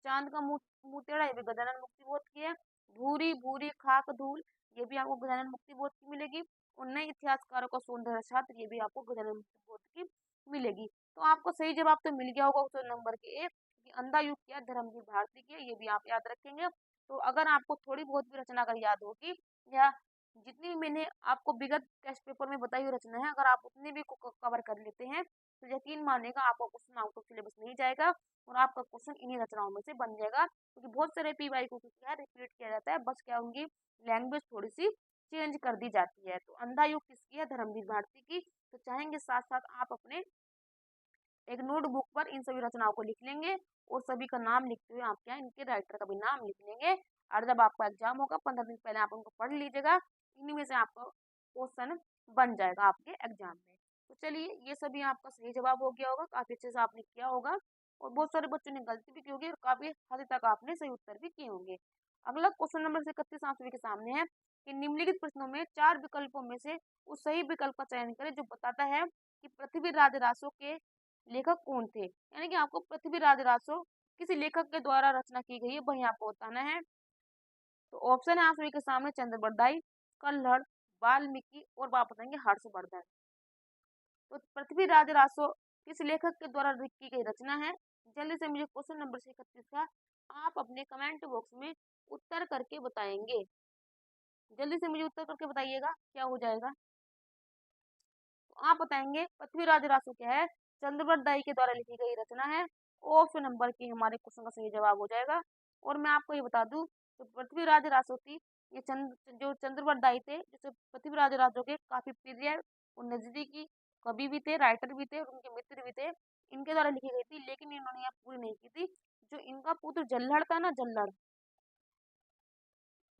चांद का मुंह मुंह टेढ़ा, ये भी गजानन मुक्ति बोध की है। भूरी भूरी खाक धूल, ये भी आपको गजानन मुक्ति बोध की मिलेगी। और नए इतिहासकारों का सौंदर्य छात्र, ये भी आपको गजानन मुक्ति बोध की मिलेगी। तो आपको सही जवाब तो मिल गया होगा क्वेश्चन नंबर के ए कि अंधा युग क्या है, धर्मवीर भारती की है, ये भी आप याद रखेंगे। तो अगर आपको थोड़ी बहुत भी रचना अगर याद होगी, या जितनी भी मैंने आपको विगत टेस्ट पेपर में बताई हुई रचना है, अगर आप उतनी भी को कवर कर लेते हैं तो यकीन मानिएगा आपका क्वेश्चन आउट ऑफ सिलेबस नहीं जाएगा और आपका क्वेश्चन इन्हीं रचनाओं में से बन जाएगा। क्योंकि बहुत सारे पीवाई को क्या रिपीट किया जाता है, बस क्या उनकी लैंग्वेज थोड़ी सी चेंज कर दी जाती है। तो अंधा युग किसकी है, धर्मवीर भारती की। तो चाहेंगे साथ साथ आप अपने एक नोटबुक पर इन सभी रचनाओं को लिख लेंगे और सभी का नाम लिखते हुए आप क्या इनके राइटर का भी नाम लिख लेंगे। और जब आपका एग्जाम होगा 15 दिन पहले आप उनको पढ़ लीजिएगा, इन्हीं में से आपका क्वेश्चन बन जाएगा आपके एग्जाम में। तो चलिए ये सभी आपका सही जवाब हो गया होगा, काफी अच्छे से आपने किया होगा और बहुत सारे बच्चों ने गलती भी की होगी और काफी हद तक आपने सही उत्तर भी किए होंगे। अगला क्वेश्चन नंबर 31 आप सभी के सामने है कि निम्नलिखित प्रश्नों में 4 विकल्पों में से उस सही विकल्प का चयन करें जो बताता है कि पृथ्वी राजरासो के लेखक कौन थे। यानी कि आपको पृथ्वी राजरासो किसी लेखक के द्वारा रचना की गई है वही आपको बताना है। तो ऑप्शन है आप सभी के सामने चंद्रबरदाई, कल्हड़, वाल्मीकि और आप बताएंगे हर्षवर्धन। तो पृथ्वीराज रासो किस लेखक के द्वारा की गई रचना है? जल्दी से मुझे क्वेश्चन नंबर 31 का आप अपने कमेंट बॉक्स में उत्तर करके बताएंगे। जल्दी से मुझे उत्तर करके बताइएगा क्या हो जाएगा। तो आप बताएंगे पृथ्वीराज रासो क्या है? चंद्रबरदाई के द्वारा लिखी गई रचना है। ऑप्शन नंबर की हमारे क्वेश्चन का सही जवाब हो जाएगा। और मैं आपको ये बता दूं, तो पृथ्वीराज रासो थी ये जो चंद्रबरदाई थे, जो पृथ्वीराज रासो के काफी प्रिय और नजदीकी कवि भी थे, राइटर भी थे और उनके मित्र भी थे। इनके द्वारा लिखी गई थी, लेकिन इन्होंने यह पूरी नहीं की थी। जो इनका पुत्र जल्हड़ था ना, जल्हड़,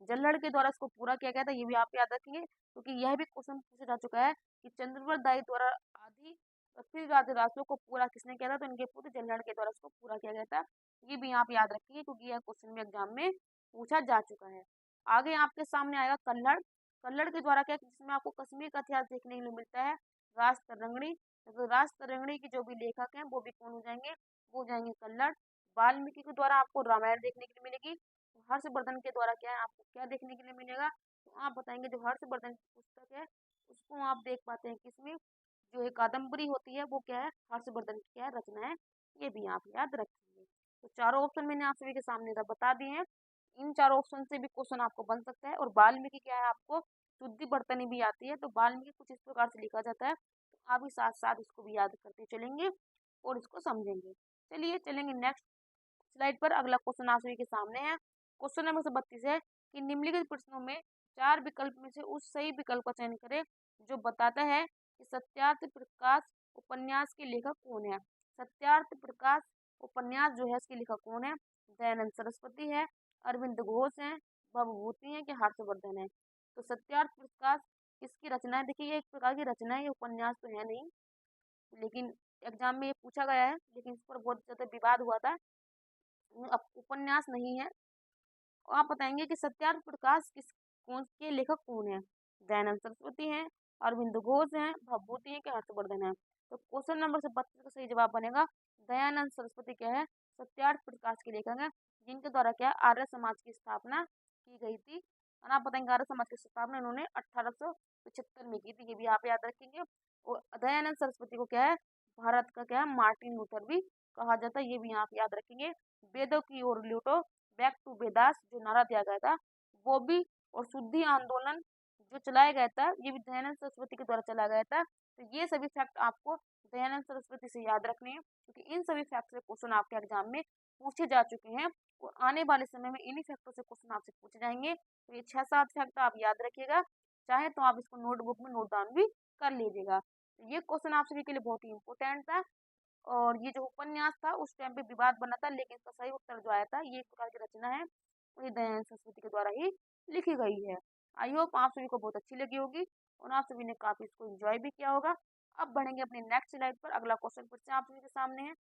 जल्हड़ के द्वारा इसको पूरा किया गया था। ये भी आप याद रखेंगे, क्योंकि यह भी क्वेश्चन पूछा जा चुका है कि चंद्रबरदाई द्वारा आदि पृथ्वीराज रासो को पूरा किसने किया था? तो इनके पुत्र जल्हड़ के द्वारा इसको पूरा किया गया था। ये भी आप याद रखिए, क्योंकि यह क्वेश्चन भी एग्जाम में पूछा जा चुका है। आगे आपके सामने आएगा कल्हड़। कल्हड़ के द्वारा क्या, जिसमें आपको कश्मीर का इतिहास देखने के लिए मिलता है। राज तरंगणी, तो राज तरंगणी के जो भी लेखक हैं वो भी कौन हो जाएंगे? वो हो जाएंगे कल्हड़। वाल्मीकि के द्वारा आपको रामायण देखने के लिए मिलेगी। हर्षवर्धन के द्वारा क्या है, आपको क्या देखने के लिए मिलेगा? तो आप बताएंगे जो हर्षवर्धन की पुस्तक है उसको आप देख पाते हैं किसमें? जो एक कादम्बरी होती है वो क्या है? हर्षवर्धन की क्या है? रचना है। ये भी आप याद रखेंगे। तो चारों ऑप्शन मैंने आप सभी के सामने बता दिए हैं। इन चारों ऑप्शन से भी क्वेश्चन आपको बन सकता है। और वाल्मीकि क्या है, आपको शुद्धि बर्तनी भी आती है। तो वाल्मीकि कुछ इस प्रकार से लिखा जाता है, तो आप भी साथ साथ इसको भी याद करते चलेंगे और इसको समझेंगे। चलिए चलेंगे नेक्स्ट स्लाइड पर। अगला क्वेश्चन आप सभी के सामने है। क्वेश्चन नंबर 32 है कि निम्नलिखित प्रश्नों में 4 विकल्प में से उस सही विकल्प का चयन करें जो बताता है कि सत्यार्थ प्रकाश उपन्यास के लेखक कौन है। सत्यार्थ प्रकाश उपन्यास जो है इसके लेखक कौन है? दयानंद सरस्वती है, अरविंद घोष है, भवभूति है कि हर्षवर्धन है। तो सत्यार्थ प्रकाश किसकी रचना है? देखिए ये एक प्रकार की रचना है, ये उपन्यास तो है नहीं, लेकिन एग्जाम में ये पूछा गया है, लेकिन इस पर बहुत ज्यादा विवाद हुआ था। उपन्यास नहीं है। आप बताएंगे कि सत्यार्थ प्रकाश किस कौन के लेखक कौन है? दयानंद सरस्वती हैं, अरविंद घोष हैं, भवभूति हैं कि हर्षवर्धन है। तो क्वेश्चन नंबर 32 का सही जवाब बनेगा दयानंद सरस्वती क्या है? सत्यार्थ प्रकाश के लेखक हैं, जिनके द्वारा क्या आर्य समाज की स्थापना की गई थी। और आप बताएंगे आर्य समाज की स्थापना इन्होंने 1875 में की थी। ये भी आप याद रखेंगे। और दयानंद सरस्वती को क्या है? भारत का क्या है? मार्टिन लूथर भी कहा जाता है। ये भी आप याद रखेंगे। वेदों की ओर लौटो, बैक टू वेदास जो नारा दिया गया था वो भी, और शुद्धि आंदोलन जो चलाया गया था ये भी दयानंद सरस्वती के द्वारा चलाया गया था। तो ये सभी फैक्ट आपको दयानंद सरस्वती से याद रखने हैं, क्योंकि इन सभी फैक्ट से क्वेश्चन आपके एग्जाम में पूछे जा चुके हैं और आने वाले समय में इन्हीं फैक्टों से क्वेश्चन आपसे पूछे जाएंगे। तो ये 6-7 फैक्ट आप याद रखिएगा, चाहे तो आप इसको नोटबुक में नोट डाउन भी कर लीजिएगा। तो ये क्वेश्चन आप सभी के लिए बहुत ही इंपॉर्टेंट था। और ये जो उपन्यास था उस टाइम पे विवाद बना था, लेकिन इसका सही उत्तर जो आया था, ये एक प्रकार की रचना है और ये दयानंद सरस्वती के द्वारा ही लिखी गई है। आई होप आप सभी को बहुत अच्छी लगी होगी और आप सभी ने काफी इसको एंजॉय भी किया होगा। अब बढ़ेंगे अपने नेक्स्ट स्लाइड पर। अगला क्वेश्चन फिर से आप सभी के सामने है।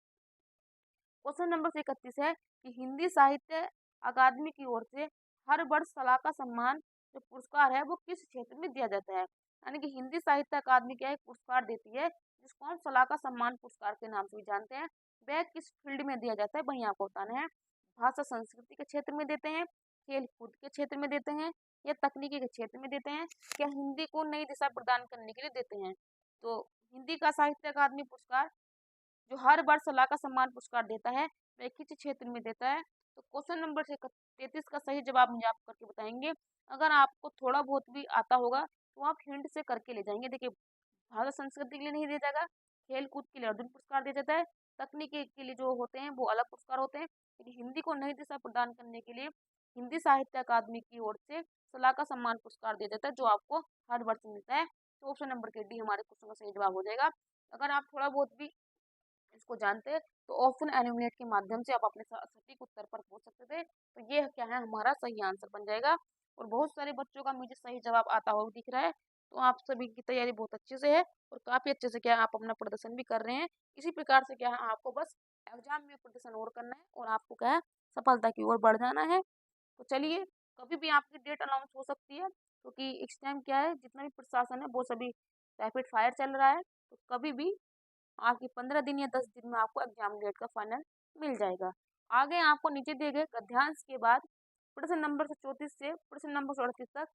क्वेश्चन नंबर 31 है कि हिंदी साहित्य अकादमी की ओर से हर वर्ष सलाका सम्मान जो पुरस्कार है वो किस क्षेत्र में दिया जाता है? यानी कि हिंदी साहित्य अकादमी क्या एक पुरस्कार देती है जिसको हम सलाका सम्मान पुरस्कार के नाम से भी जानते हैं। वह किस फील्ड में दिया जाता है वही आपको बताना है। भाषा संस्कृति के क्षेत्र में देते हैं, खेल कूद के क्षेत्र में देते हैं, या तकनीकी के क्षेत्र में देते हैं, क्या हिंदी को नई दिशा प्रदान करने के लिए देते हैं? तो हिंदी का साहित्य अकादमी पुरस्कार जो हर बार सलाह का सम्मान पुरस्कार देता है वह किस क्षेत्र में देता है? तो क्वेश्चन नंबर 33 का सही जवाब मुझे आप करके बताएंगे। अगर आपको थोड़ा बहुत भी आता होगा तो आप हिंट से करके ले जाएंगे। देखिए भाषा संस्कृति के लिए नहीं दिया जाएगा, खेल कूद के लिए अर्जुन पुरस्कार दिया जाता है, तकनीकी के लिए जो होते हैं वो अलग पुरस्कार होते हैं, लेकिन हिंदी को नई दिशा प्रदान करने के लिए हिंदी साहित्य अकादमी की ओर से सलाह का सम्मान पुरस्कार दिया जाता है जो आपको हर वर्ष मिलता है। तो ऑप्शन नंबर के डी हमारे क्वेश्चन का सही जवाब हो जाएगा। अगर आप थोड़ा बहुत भी इसको जानते हैं तो ऑप्शन एलिमिनेट के माध्यम से आप अपने सटीक उत्तर पर पहुंच सकते थे। तो ये क्या है हमारा सही आंसर बन जाएगा। और बहुत सारे बच्चों का मुझे सही जवाब आता हुआ दिख रहा है। तो आप सभी की तैयारी बहुत अच्छे से है और काफी अच्छे से क्या है आप अपना प्रदर्शन भी कर रहे हैं। इसी प्रकार से क्या है आपको बस एग्जाम में प्रदर्शन और करना है और आपको क्या है सफलता की ओर बढ़ जाना है। तो चलिए, कभी भी आपकी डेट अनाउंस हो सकती है, क्योंकि इस टाइम क्या है जितना भी प्रशासन है वो सभी रैपिड फायर चल रहा है। तो कभी भी आपकी 15 दिन या 10 दिन में आपको एग्जाम डेट का फाइनल मिल जाएगा। आगे आपको नीचे दिए गए गद्यांश के बाद प्रश्न नंबर 34 से प्रश्न नंबर 38 तक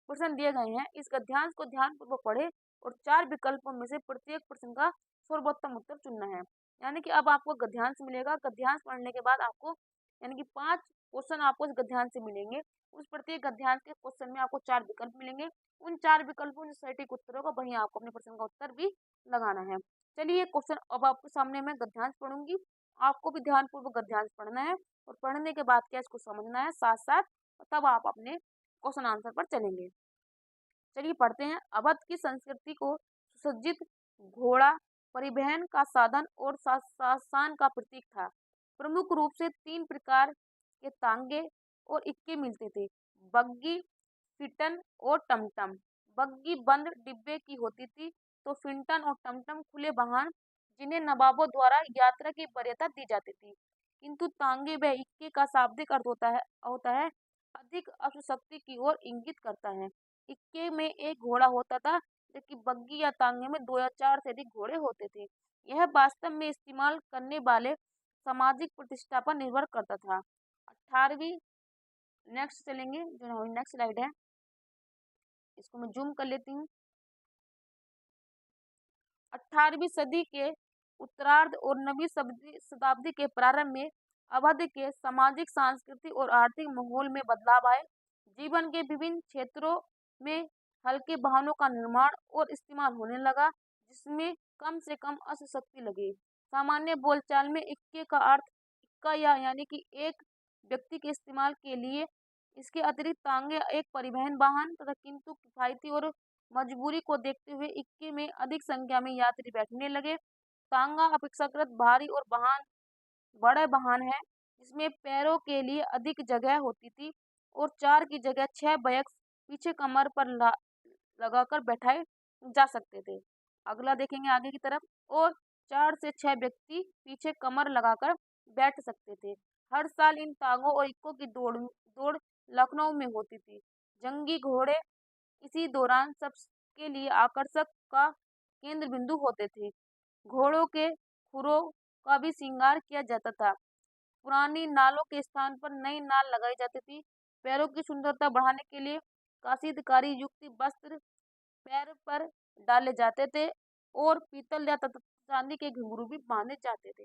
प्रश्न दिए गए हैं। इस गद्यांश को ध्यानपूर्वक पढ़े और 4 विकल्पों में से प्रत्येक प्रश्न का सर्वोत्तम उत्तर चुनना है। यानी कि अब आपको गद्यांश मिलेगा। गद्यांश पढ़ने के बाद आपको यानी कि 5 क्वेश्चन आपको इस गद्यांश से मिलेंगे। उस प्रत्येक गद्यांश के क्वेश्चन में आपको 4 विकल्प मिलेंगे। उन 4 विकल्पों से सटीक उत्तर होगा, वहीं आपको अपने प्रश्न का उत्तर भी लगाना है। चलिए क्वेश्चन अब आपके सामने मैं गद्यांश पढ़ूंगी, आपको भी ध्यानपूर्वक गद्यांश पढ़ना है और पढ़ने के बाद क्या इसको समझना है साथ साथ, तब आप अपने क्वेश्चन आंसर पर चलेंगे। चलिए पढ़ते हैं। अवध की संस्कृति को सुसज्जित घोड़ा परिवहन का साधन और शासन का प्रतीक था। प्रमुख रूप से 3 प्रकार के तांगे और इक्के मिलते थे, बग्गी, फिटन और टमटम। बग्गी बंद डिब्बे की होती थी, तो फिंटन और टमटम खुले वाहन जिन्हें नवाबों द्वारा यात्रा की वरीयता दी जाती थी। किंतु तांगे व इक्के का शाब्दिक अर्थ होता है अधिक अश्वशक्ति की ओर इंगित करता है। इक्के में एक घोड़ा होता था, जबकि बग्गी या तांगे में 2 या 4 से अधिक घोड़े होते थे। यह वास्तव में इस्तेमाल करने वाले सामाजिक प्रतिष्ठा पर निर्भर करता था। 18वीं नेक्स्ट चलेंगे, जो हमारी नेक्स्ट स्लाइड है इसको मैं जूम कर लेती हूँ। 18वीं सदी के उत्तरार्ध और 9वीं शताब्दी के प्रारंभ में अवध के सामाजिक, सांस्कृतिक और आर्थिक माहौल में बदलाव आए। जीवन के विभिन्न क्षेत्रों में हल्के वाहनों का निर्माण और इस्तेमाल होने लगा, जिसमें कम से कम अश्वशक्ति लगे। सामान्य बोलचाल में इक्के का अर्थ इक्का या यानी कि एक व्यक्ति के इस्तेमाल के लिए। इसके अतिरिक्त तांगे एक परिवहन वाहन तथा, किंतु किफायती और मजबूरी को देखते हुए इक्के में अधिक संख्या में यात्री बैठने लगे। तांगा अपेक्षाकृत भारी और बड़े वाहन है, जिसमें पैरों के लिए अधिक जगह होती थी और 4 की जगह 6 बैग पीछे कमर पर लगाकर बैठाए जा सकते थे। अगला देखेंगे आगे की तरफ, और 4 से 6 व्यक्ति पीछे कमर लगाकर बैठ सकते थे। हर साल इन तांगों और इक्कों की दौड़ लखनऊ में होती थी। जंगी घोड़े इसी दौरान सबके लिए आकर्षक का केंद्र बिंदु होते थे। घोड़ों के खुरों का भी श्रृंगार किया जाता था। पुरानी नालों के स्थान पर नई नाल लगाई जाती थी। पैरों की सुंदरता बढ़ाने के लिए काशीदकारी युक्त वस्त्र पैर पर डाले जाते थे और पीतल या तथा चांदी के घुंघरू भी बांधे जाते थे।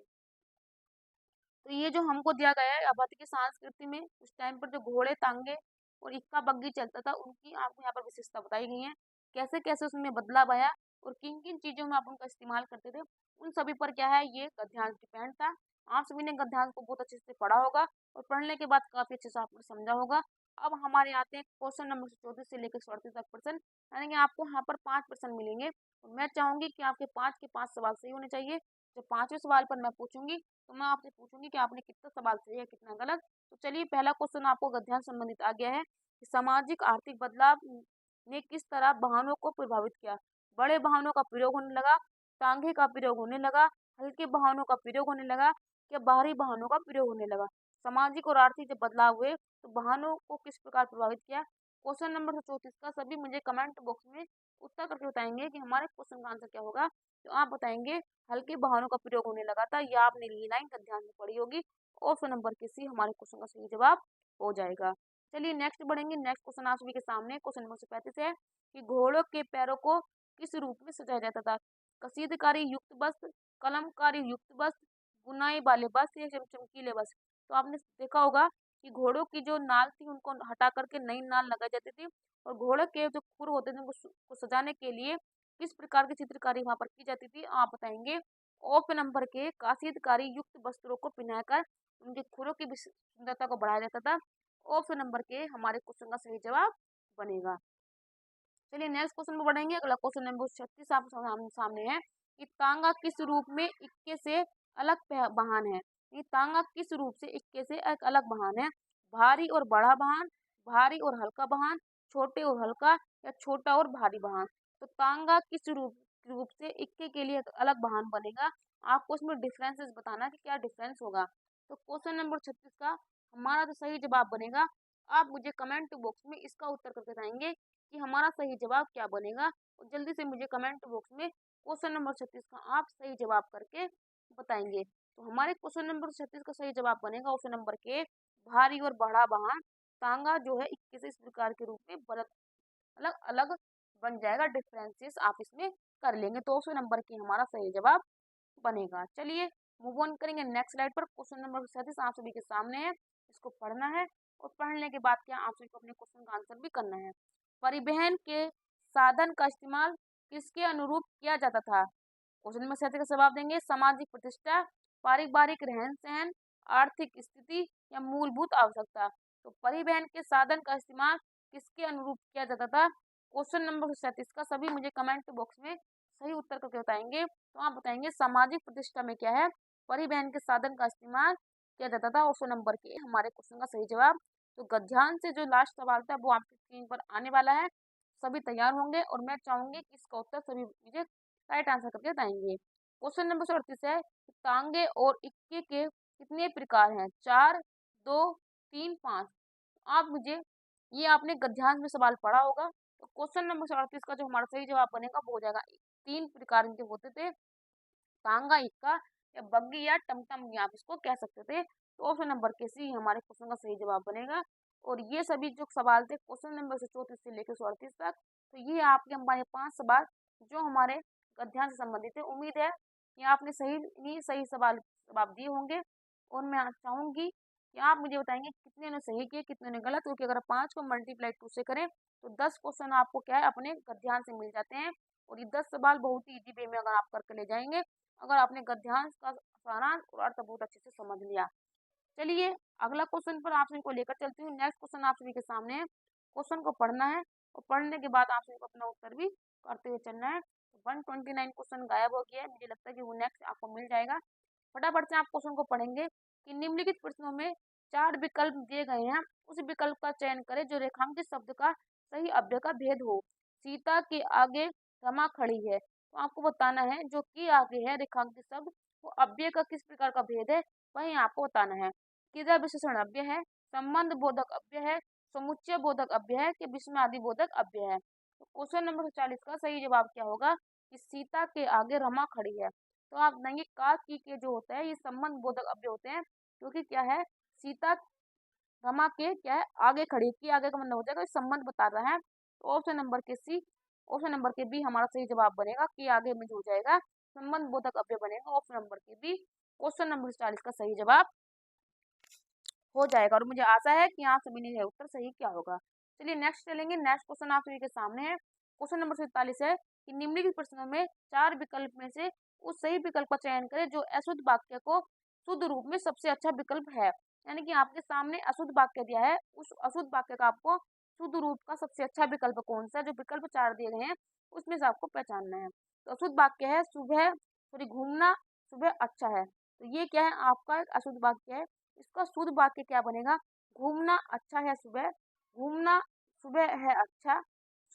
तो ये जो हमको दिया गया है अवध की संस्कृति में उस टाइम पर जो घोड़े, तांगे और इक्का बग्गी चलता था, उनकी आपको यहाँ पर विशेषता बताई गई है। कैसे कैसे उसमें बदलाव आया और किन किन चीजों में आप उनका इस्तेमाल करते थे, उन सभी पर क्या है ये गद्यांश डिपेंड था। आप सभी ने गद्यांश को बहुत अच्छे से पढ़ा होगा और पढ़ने के बाद काफी अच्छे से आपने समझा होगा। अब हमारे आते हैं क्वेश्चन नंबर 34 से लेकर 38 तक प्रश्न, यानी कि आपको यहाँ पर 5 प्रश्न मिलेंगे और मैं चाहूंगी कि आपके 5 के 5 सवाल सही होने चाहिए। जब 5वें सवाल पर मैं पूछूंगी तो मैं आपसे पूछूंगी कि आपने कितना सवाल सही है कितना गलत। तो चलिए पहला क्वेश्चन आपको गद्यांश संबंधित आ गया है कि सामाजिक आर्थिक बदलाव ने किस तरह वाहनों को प्रभावित किया। बड़े वाहनों का प्रयोग होने लगा, टांगे का प्रयोग होने लगा, हल्के वाहनों का प्रयोग होने लगा, या भारी वाहनों का प्रयोग होने लगा। सामाजिक और आर्थिक जब बदलाव हुए तो वाहनों को किस प्रकार प्रभावित किया। क्वेश्चन नंबर 34 का सभी मुझे कमेंट बॉक्स में उत्तर करके बताएंगे कि हमारे क्वेश्चन का आंसर क्या होगा। तो आप बताएंगे हल्के वाहनों का प्रयोग होने लगा था, या आपने ली लाइन ध्यान में पढ़ी होगी। ऑप्शन नंबर के सी हमारे क्वेश्चन का सही जवाब हो जाएगा। चलिए नेक्स्ट बढ़ेंगे। नेक्स्ट क्वेश्चन आप सभी के सामने क्वेश्चन नंबर 35 है कि घोड़ों के पैरों को किस रूप में सजाया जाता था। कसीदकारी युक्त वस्त्र, कलमकारी युक्त वस्त्र, बुनाई वाले वस्त्र या चमकीले वस्त्र। तो आपने देखा होगा कि घोड़ों की जो नाल थी उनको हटा करके नई नाल लगाई जाती थी और घोड़े के जो खुर होते थे उनको सजाने के लिए किस प्रकार की चित्रकारी वहां पर की जाती थी। आप बताएंगे ऑप्शन नंबर के कासीदकारी युक्त वस्त्रों को पहनाकर उनके खुरों की सुंदरता को बढ़ाया जाता था। ऑप्शन नंबर के हमारे क्वेश्चन का सही जवाब बनेगा। चलिए नेक्स्ट क्वेश्चन में बढ़ेंगे। अगला क्वेश्चन नंबर 36 आप सामने है कि तांगा किस रूप में इक्के से अलग वाहन है। ये तांगा किस रूप से इक्के से एक अलग वाहन है। भारी और बड़ा वाहन, भारी और हल्का वाहन, छोटे और हल्का, या छोटा और भारी वाहन। तो तांगा किस रूप से इक्के के लिए एक अलग वाहन बनेगा। आपको इसमें डिफरेंसेस बताना कि क्या डिफरेंस होगा। तो क्वेश्चन नंबर 36 का हमारा जो सही जवाब बनेगा, आप मुझे कमेंट बॉक्स में इसका उत्तर करके बताएंगे कि हमारा सही जवाब क्या बनेगा। और जल्दी से मुझे कमेंट बॉक्स में क्वेश्चन नंबर 36 का आप सही जवाब करके बताएंगे। तो हमारे क्वेश्चन नंबर 36 का सही जवाब बनेगा ऑप्शन नंबर के भारी और बड़ा वाहन। तांगा जो है 21 इस प्रकार के रूप में अलग अलग बन जाएगा, डिफरेंसेस आप इसमें कर लेंगे, तो 100 नंबर की हमारा सही जवाब बनेगा। चलिए मूव ऑन करेंगे नेक्स्ट स्लाइड पर। क्वेश्चन नंबर 37 आप सभी के सामने है, इसको पढ़ना है और पढ़ने के बाद क्या आप सभी को अपने क्वेश्चन का आंसर भी करना है। परिवहन के साधन का इस्तेमाल किसके अनुरूप किया जाता था? क्वेश्चन नंबर 37 का जवाब देंगे सामाजिक प्रतिष्ठा, पारिवारिक रहन सहन, आर्थिक स्थिति या मूलभूत आवश्यकता। तो परिवहन के साधन का इस्तेमाल किसके अनुरूप किया जाता था? क्वेश्चन नंबर 37 का सभी मुझे कमेंट बॉक्स में सही उत्तर करके बताएंगे। तो आप बताएंगे सामाजिक प्रतिष्ठा में क्या है, परिवहन के साधन का इस्तेमाल किया जाता था 100 नंबर के हमारे क्वेश्चन का सही जवाब। तो गद्यांश से जो लास्ट सवाल था वो आपकी स्क्रीन पर आने वाला है, सभी तैयार होंगे और मैं चाहूंगी कि इसका उत्तर सभी मुझे राइट आंसर करके बताएंगे। क्वेश्चन नंबर 38 है तांगे और इक्के के कितने प्रकार हैं? 4, 2, 3, 5। आप मुझे ये आपने गद्यांश में सवाल पढ़ा होगा, तो क्वेश्चन नंबर 38 का जो हमारा सही जवाब बनेगा वो हो जाएगा 3 प्रकार के होते थे, तांगा, इक्का या बग्गी या टमटम भी आप इसको कह सकते थे। तो ऑप्शन नंबर के सी हमारे क्वेश्चन का सही जवाब बनेगा। और ये सभी जो सवाल थे क्वेश्चन नंबर 34 से लेकर 38 तक, तो ये आपके हमारे 5 सवाल जो हमारे गद्यांश से संबंधित है। उम्मीद है कि आपने सही सवाल जवाब दिए होंगे और मैं चाहूंगी कि आप मुझे बताएंगे कितने ने सही किए कितने ने गलत, क्योंकि अगर 5 को मल्टीप्लाई 2 से करें तो 10 क्वेश्चन आपको क्या है अपने गद्यांश से मिल जाते हैं। और ये 10 सवाल बहुत ही इजी वे में अगर आप करके ले जाएंगे, अगर आपने गद्यांश का सारांश और अर्थ बहुत अच्छे से समझ लिया। चलिए अगला क्वेश्चन पर आप सभी को लेकर चलती हूँ। नेक्स्ट क्वेश्चन आप सभी के सामने है, क्वेश्चन को पढ़ना है और पढ़ने के बाद आप सभी को अपना उत्तर भी करते हुए चलना है। 129 क्वेश्चन गायब हो गया है, मुझे लगता है कि वो नेक्स्ट आपको मिल जाएगा। फटाफट से आप क्वेश्चन को पढ़ेंगे कि निम्नलिखित प्रश्नों में 4 विकल्प दिए गए हैं, उस विकल्प का चयन करें जो रेखांकित शब्द का सही अव्यय का भेद हो। सीता के आगे रमा खड़ी है, तो आपको बताना है जो कि आगे है रेखांकित शब्द वो अव्यय का किस प्रकार का भेद है, वही आपको बताना है। क्रिया विशेषण अव्यय है, संबंध बोधक अव्यय है, समुच्चय बोधक अव्यय है कि विस्मयादि बोधक अव्यय है। तो क्वेश्चन नंबर 40 का सही जवाब क्या होगा कि सीता के आगे रमा खड़ी है। तो आप बताएंगे का की के जो होता है ये संबंध बोधक अव्यय होते हैं, क्योंकि क्या है सीता रमा के क्या है आगे खड़ी, की आगे का मतलब हो जाएगा संबंध बता रहा है। तो ऑप्शन नंबर के सी, ऑप्शन नंबर के बी हमारा सही जवाब बनेगा, कि आगे में जो हो जाएगा संबंध बोधक अव्यय बनेगा, ऑप्शन नंबर के बी क्वेश्चन नंबर 40 का सही जवाब हो जाएगा। और मुझे आशा है कि आप सभी ने उत्तर सही किया होगा। चलिए नेक्स्ट चलेंगे। नेक्स्ट क्वेश्चन आप सभी के सामने है, क्वेश्चन नंबर 47 है कि निम्नलिखित प्रश्नों में 4 विकल्प में से उस सही विकल्प का चयन करें जो अशुद्ध वाक्य को शुद्ध रूप में सबसे अच्छा विकल्प है। यानी कि आपके सामने अशुद्ध वाक्य दिया है, उस अशुद्ध वाक्य का आपको शुद्ध रूप का सबसे अच्छा विकल्प कौन सा, जो विकल्प 4 दिए गए हैं उसमें से आपको पहचानना है। तो अशुद्ध वाक्य है सुबह सॉरी घूमना सुबह अच्छा है, तो ये क्या है आपका एक अशुद्ध वाक्य है। इसका शुद्ध वाक्य क्या बनेगा, घूमना अच्छा है सुबह, घूमना सुबह है अच्छा,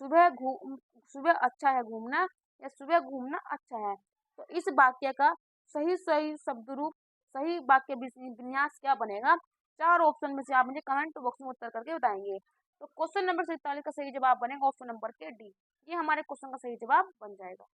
सुबह अच्छा है घूमना, या सुबह घूमना अच्छा है। तो इस वाक्य का सही सही शब्द रूप सही वाक्य विन्यास क्या बनेगा, 4 ऑप्शन में से आप मुझे कमेंट बॉक्स में उत्तर करके बताएंगे। तो क्वेश्चन नंबर 47 का सही जवाब बनेगा ऑप्शन नंबर के डी, ये हमारे क्वेश्चन का सही जवाब बन जाएगा।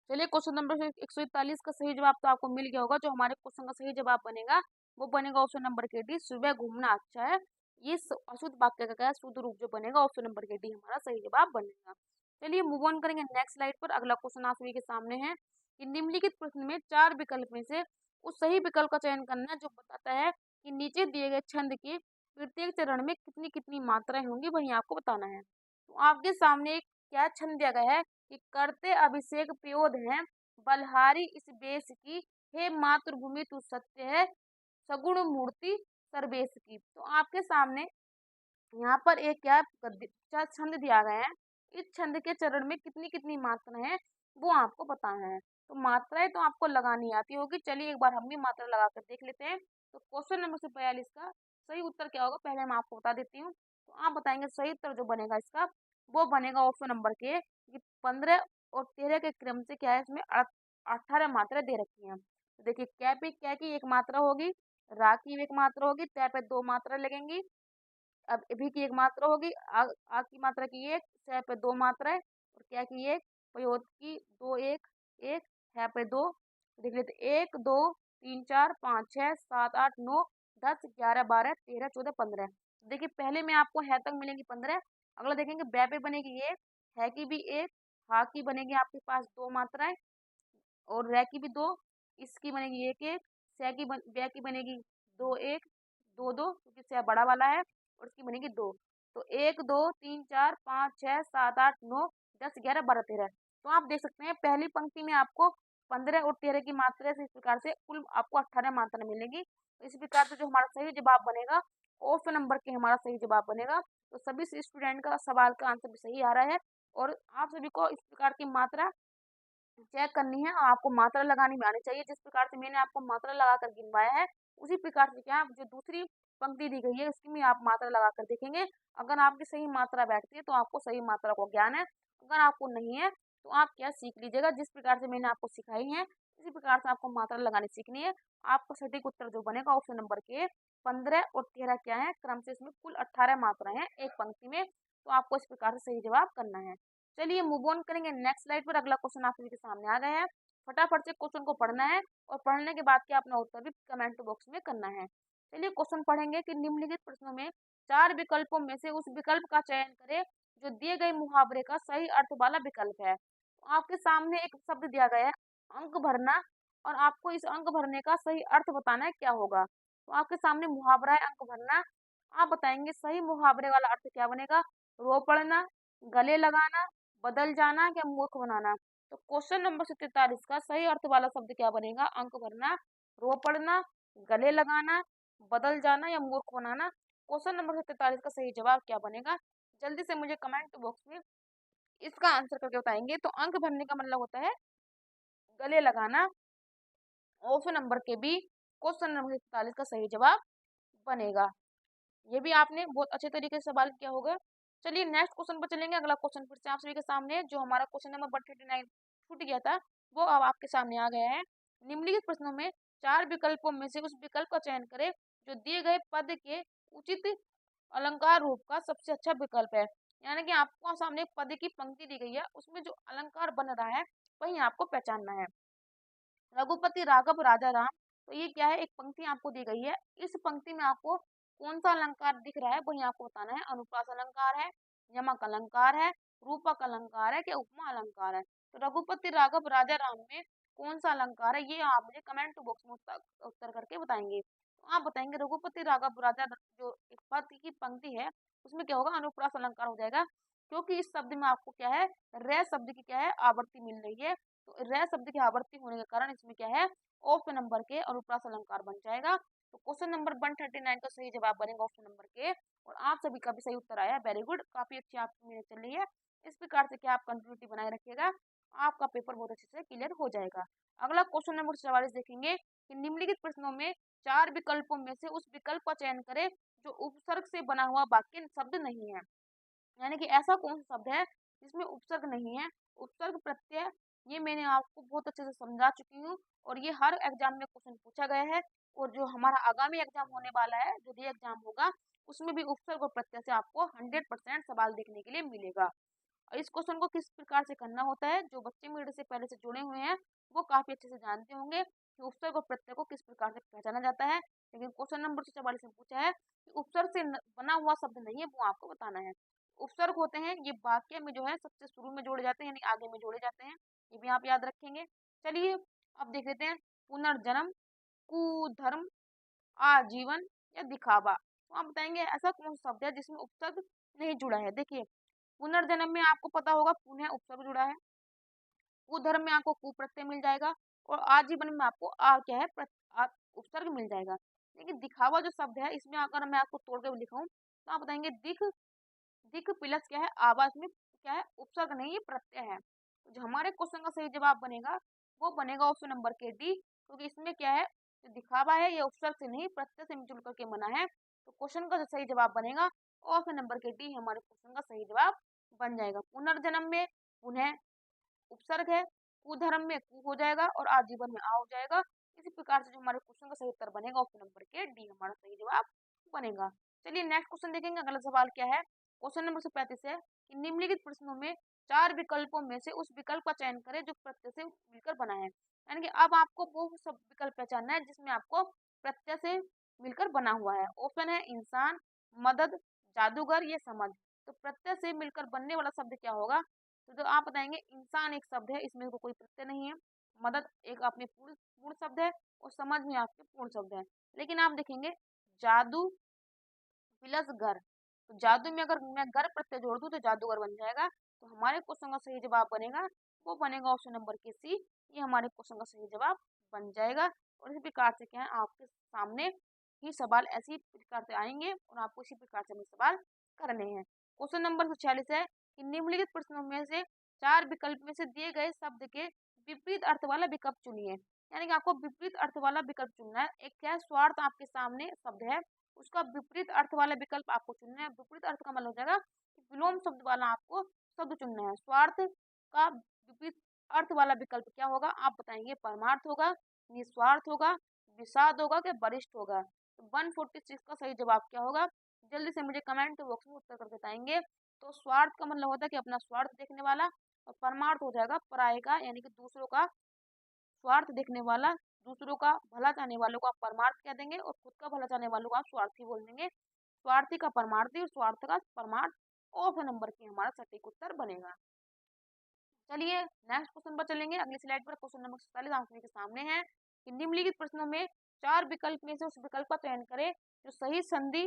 चलिए क्वेश्चन नंबर 141 का सही जवाब तो आपको मिल गया होगा, जो हमारे क्वेश्चन का सही जवाब बनेगा वो बनेगा ऑप्शन नंबर के डी, सुबह घूमना अच्छा है। ये अशुद्ध वाक्य का क्या शुद्ध रूप जो बनेगा ऑप्शन नंबर के डी हमारा सही जवाब बनेगा। चलिए मूव ऑन करेंगे नेक्स्ट स्लाइड पर। अगला क्वेश्चन आप सभी के सामने है कि निम्नलिखित प्रश्न में 4 विकल्प में से उस सही विकल्प का चयन करना जो बताता है कि नीचे दिए गए छंद के प्रत्येक चरण में कितनी कितनी मात्राएं होंगी, वही आपको बताना है। तो आपके सामने एक क्या छंद दिया गया है कि करते अभिषेक प्रियोद है, बलहारी इस बेस की, हे मातृभूमि तू सत्य है, सगुण मूर्ति सर्वेश की। तो आपके सामने यहाँ पर एक क्या छंद दिया गया है, इस छंद के चरण में कितनी कितनी मात्रा है वो आपको बताना है। तो मात्राएं तो आपको लगानी आती होगी, चलिए एक बार हम भी मात्रा लगा कर देख लेते हैं। तो क्वेश्चन नंबर 42 का सही उत्तर क्या होगा पहले मैं आपको बता देती हूँ। तो आप बताएंगे सही उत्तर जो बनेगा इसका वो बनेगा ऑप्शन नंबर के 15 और 13 के क्रम से क्या है इसमें 18 मात्रा दे रखी है। तो देखिए क्या की एक मात्रा होगी, रा की एक मात्रा होगी, तय पे 2 मात्रा लगेंगी, अब भी की एक मात्रा होगी, आ की मात्रा की एक, सह पे 2 मात्रा है और क्या की एक, प्रयोग की 2 एक एक, है पे 2। देख लेते 1 2 3 4 5 6 7 8 9 10, 11, 12, 13, 14, 15। देखिए पहले में आपको है तक मिलेंगी 15। अगला देखेंगे बै पे बनेगी एक, है की भी एक, हा की बनेगी आपके पास दो मात्राएं और रै की भी दो, इसकी बनेगी एक एक, सै की बै की बनेगी दो एक, दो दो क्योंकि सै बड़ा वाला है और इसकी बनेगी दो। तो 1, 2, 3, 4, 5, 6, 7, 8, 9, 10, 11, 12, 13। तो आप देख सकते हैं पहली पंक्ति में आपको 15 और 13 की मात्रा से इस प्रकार से कुल आपको 18 मात्रा मिलेगी। तो इस प्रकार से जो हमारा सही जवाब बनेगा ऑप्शन नंबर के हमारा सही जवाब बनेगा। तो सभी स्टूडेंट का सवाल का आंसर भी सही आ रहा है और आप सभी को इस प्रकार की मात्रा चेक करनी है और आपको मात्रा लगानी भी आनी चाहिए। जिस प्रकार से मैंने आपको मात्रा लगाकर गिनवाया है उसी प्रकार से क्या जो दूसरी पंक्ति दी गई है उसकी भी आप मात्रा लगाकर देखेंगे। अगर आपकी सही मात्रा बैठती है तो आपको सही मात्रा को ज्ञान है, अगर आपको नहीं है तो आप क्या सीख लीजिएगा। जिस प्रकार से मैंने आपको सिखाई है इसी प्रकार से आपको मात्रा लगानी सीखनी है। आपका सटीक उत्तर जो बनेगा ऑप्शन नंबर के 15 और 13 क्या है क्रम से इसमें कुल 18 मात्रा है एक पंक्ति में। तो आपको इस प्रकार से सही जवाब करना है। चलिए मूव ऑन करेंगे नेक्स्ट स्लाइड पर। अगला क्वेश्चन आप सभी के सामने आ गया है। फटाफट से क्वेश्चन को पढ़ना है और पढ़ने के बाद क्या अपना उत्तर भी कमेंट बॉक्स में करना है। चलिए क्वेश्चन पढ़ेंगे कि निम्नलिखित प्रश्नों में चार विकल्पों में से उस विकल्प का चयन करें जो दिए गए मुहावरे का सही अर्थ वाला विकल्प है। तो आपके सामने एक शब्द दिया गया है अंक भरना और आपको इस अंक भरने का सही अर्थ बताना है क्या होगा। तो आपके सामने मुहावरा है अंक भरना। आप बताएंगे सही मुहावरे वाला अर्थ क्या बनेगा। रो पड़ना, गले लगाना, बदल जाना या मूर्ख बनाना। तो क्वेश्चन नंबर 43 का सही अर्थ वाला शब्द क्या बनेगा। अंक भरना, रो पड़ना, गले लगाना, बदल जाना या मूर्ख बनाना। क्वेश्चन नंबर 43 का सही जवाब क्या बनेगा जल्दी से मुझे कमेंट बॉक्स में इसका आंसर करके बताएंगे। तो अंक भरने का मतलब होता है गले लगाना। ऑप्शन नंबर के बी क्वेश्चन नंबर 43 का सही जवाब बनेगा। ये भी आपने बहुत अच्छे तरीके से सवाल किया होगा। चलिए नेक्स्ट क्वेश्चन पर चलेंगे। अगला क्वेश्चन फिर से आप सभी के सामने जो हमारा क्वेश्चन नंबर 139 छूट गया था वो अब आपके सामने आ गया है। निम्नलिखित प्रश्नों में चार विकल्पों में से उस विकल्प का चयन करें जो दिए गए पद के उचित अलंकार रूप का सबसे अच्छा विकल्प है। यानी कि आपको सामने एक पद की पंक्ति दी गई है उसमें जो अलंकार बन रहा है वही आपको पहचानना है। रघुपति राघव राजा राम, तो ये क्या है एक पंक्ति आपको दी गई है। इस पंक्ति में आपको कौन सा अलंकार दिख रहा है वही आपको बताना है। अनुप्रास अलंकार है, यमक अलंकार है, रूपक अलंकार है क्या उपमा अलंकार है। तो रघुपति राघव राजा राम में कौन सा अलंकार है ये आप मुझे कमेंट बॉक्स में उत्तर करके बताएंगे। तो आप बताएंगे रघुपति राघव राजा जो एक पद की पंक्ति है उसमें क्या होगा अनुप्रास अलंकार हो जाएगा क्योंकि इस शब्द में आपको क्या है रे शब्द की क्या है आवृत्ति मिल रही है। तो रे शब्द की आवृत्ति होने के कारण इसमें क्या है ऑप्शन नंबर के अनुप्रास अलंकार बन जाएगा। तो क्वेश्चन नंबर 139 का सही जवाब बनेगा ऑप्शन नंबर के। और आप सभी का भी सही उत्तर आया, वेरी गुड, काफी अच्छी आपकी मेहनत चल रही है। इस प्रकार से क्या आप कंटिन्यूटी बनाए रखिएगा, आपका पेपर बहुत अच्छे से क्लियर हो जाएगा। अगला क्वेश्चन नंबर 44 देखेंगे कि निम्नलिखित प्रश्नों में चार विकल्पों में से उस विकल्प का चयन करें जो उपसर्ग से बना हुआ वाक्य शब्द नहीं है। यानी कि ऐसा कौन सा शब्द है जिसमें उपसर्ग नहीं है। उपसर्ग प्रत्यय ये मैंने आपको बहुत अच्छे से समझा चुकी हूँ और ये हर एग्जाम में क्वेश्चन पूछा गया है। और जो हमारा आगामी एग्जाम होने वाला है जो री एग्जाम होगा उसमें भी उपसर्ग और प्रत्यय से आपको 100% सवाल देखने के लिए मिलेगा। और इस क्वेश्चन को किस प्रकार से करना होता है जो बच्चे मीडिया से पहले से जुड़े हुए हैं वो काफी अच्छे से जानते होंगे कि उपसर्ग और प्रत्यय को किस प्रकार से पहचाना जाता है। लेकिन क्वेश्चन नंबर 44 में पूछा है कि उपसर्ग से बना हुआ शब्द नहीं है वो आपको बताना है। उपसर्ग होते हैं ये वाक्य में जो है सबसे शुरू में जोड़े जाते हैं यानी आगे में जोड़े जाते हैं, ये भी आप याद रखेंगे। चलिए अब देख लेते हैं पुनर्जन्म, कुधर्म, आजीवन या दिखावा। तो आप बताएंगे ऐसा कौन सा शब्द है जिसमें उपसर्ग नहीं जुड़ा है। देखिए पुनर्जन्म में आपको पता होगा पुनः उपसर्ग जुड़ा है, कुधर्म में आपको कु प्रत्यय मिल जाएगा और आजीवन में आपको आ क्या है उपसर्ग मिल जाएगा। लेकिन दिखावा जो शब्द है इसमें अगर मैं आपको तोड़ के लिखाऊं तो आप बताएंगे दिख, दिख प्लस क्या है आवाज में क्या है उपसर्ग नहीं ये प्रत्यय है। तो जो हमारे क्वेश्चन का सही जवाब बनेगा वो बनेगा ऑप्शन नंबर के डी क्योंकि इसमें क्या है जो दिखावा है ये उपसर्ग से नहीं प्रत्यय से मिलजुल करके बना है। तो क्वेश्चन का जो सही जवाब बनेगा ऑप्शन नंबर के डी हमारे क्वेश्चन का सही जवाब बन जाएगा। पुनर्जन्म में पुनः उपसर्ग है, कुधर्म में कु हो जाएगा और आजीवन में आ हो जाएगा। इसी प्रकार से जो हमारे क्वेश्चन का सही उत्तर बनेगा ऑप्शन नंबर के डी हमारा सही जवाब बनेगा। चलिए नेक्स्ट क्वेश्चन देखेंगे। अगला सवाल क्या है क्वेश्चन नंबर 35 है कि निम्नलिखित प्रश्नों में चार विकल्पों में से उस विकल्प का चयन करें जो प्रत्यय से मिलकर बना है। यानी कि अब आपको वो सब विकल्प पहचानना है जिसमें आपको प्रत्यय से मिलकर बना हुआ है। ऑप्शन है इंसान, मदद, जादूगर, या समझ। तो प्रत्यय से मिलकर बनने वाला शब्द क्या होगा? तो आप बताएंगे इंसान एक शब्द है, इसमें कोई प्रत्यय नहीं है। मदद एक आपने पूर्ण पूर्ण शब्द है, और समझ में आपके पूर्ण शब्द है। लेकिन आप देखेंगे जादू प्लस घर, तो जादू में अगर मैं घर प्रत्यय जोड़ दूं तो जादूगर बन जाएगा। तो हमारे क्वेश्चन का सही जवाब बनेगा, वो बनेगा ऑप्शन नंबर के सी। ये हमारे क्वेश्चन का सही जवाब बन जाएगा। और इसी प्रकार से क्या है, आपके सामने ही सवाल ऐसी प्रकार से आएंगे और आपको इसी प्रकार से हमें सवाल करने हैं। क्वेश्चन नंबर 46 है कि निम्नलिखित प्रश्नों में से 4 विकल्प में से दिए गए शब्द के विपरीत अर्थ वाला विकल्प चुनिए। यानी कि आपको विपरीत अर्थ वाला विकल्प चुनना है। एक क्या है, स्वार्थ आपके सामने शब्द है, उसका विपरीत अर्थ वाला विकल्प आपको चुनना है। विपरीत अर्थ का मतलब हो जाएगा कि विलोम शब्द वाला आपको शब्द चुनना है। स्वार्थ का विपरीत अर्थ वाला विकल्प क्या होगा? आप बताएंगे परमार्थ होगा, निस्वार्थ होगा, विषाद होगा, कि वरिष्ठ होगा। तो 146 का सही जवाब क्या होगा? जल्दी से मुझे कमेंट बॉक्स में उत्तर करके बताएंगे। तो स्वार्थ का मतलब होता है कि अपना स्वार्थ देखने वाला, और परमार्थ हो जाएगा पराये का, यानी कि दूसरों का स्वार्थ देखने वाला। दूसरों का भला चाहने वालों को आप परमार्थ कह देंगे, और खुद का भला चाहने वालों को आप स्वार्थी बोल देंगे। स्वार्थी का परमार्थी और स्वार्थ का परमार्थ। ऑप्शन नंबर की हमारा सटीक उत्तर बनेगा। चलिए नेक्स्ट क्वेश्चन पर चलेंगे, अगली स्लाइड पर। क्वेश्चन नंबर 47 आप सभी के सामने है कि निम्नलिखित प्रश्नों में 4 विकल्प में से उस विकल्प का चयन करें जो सही संधि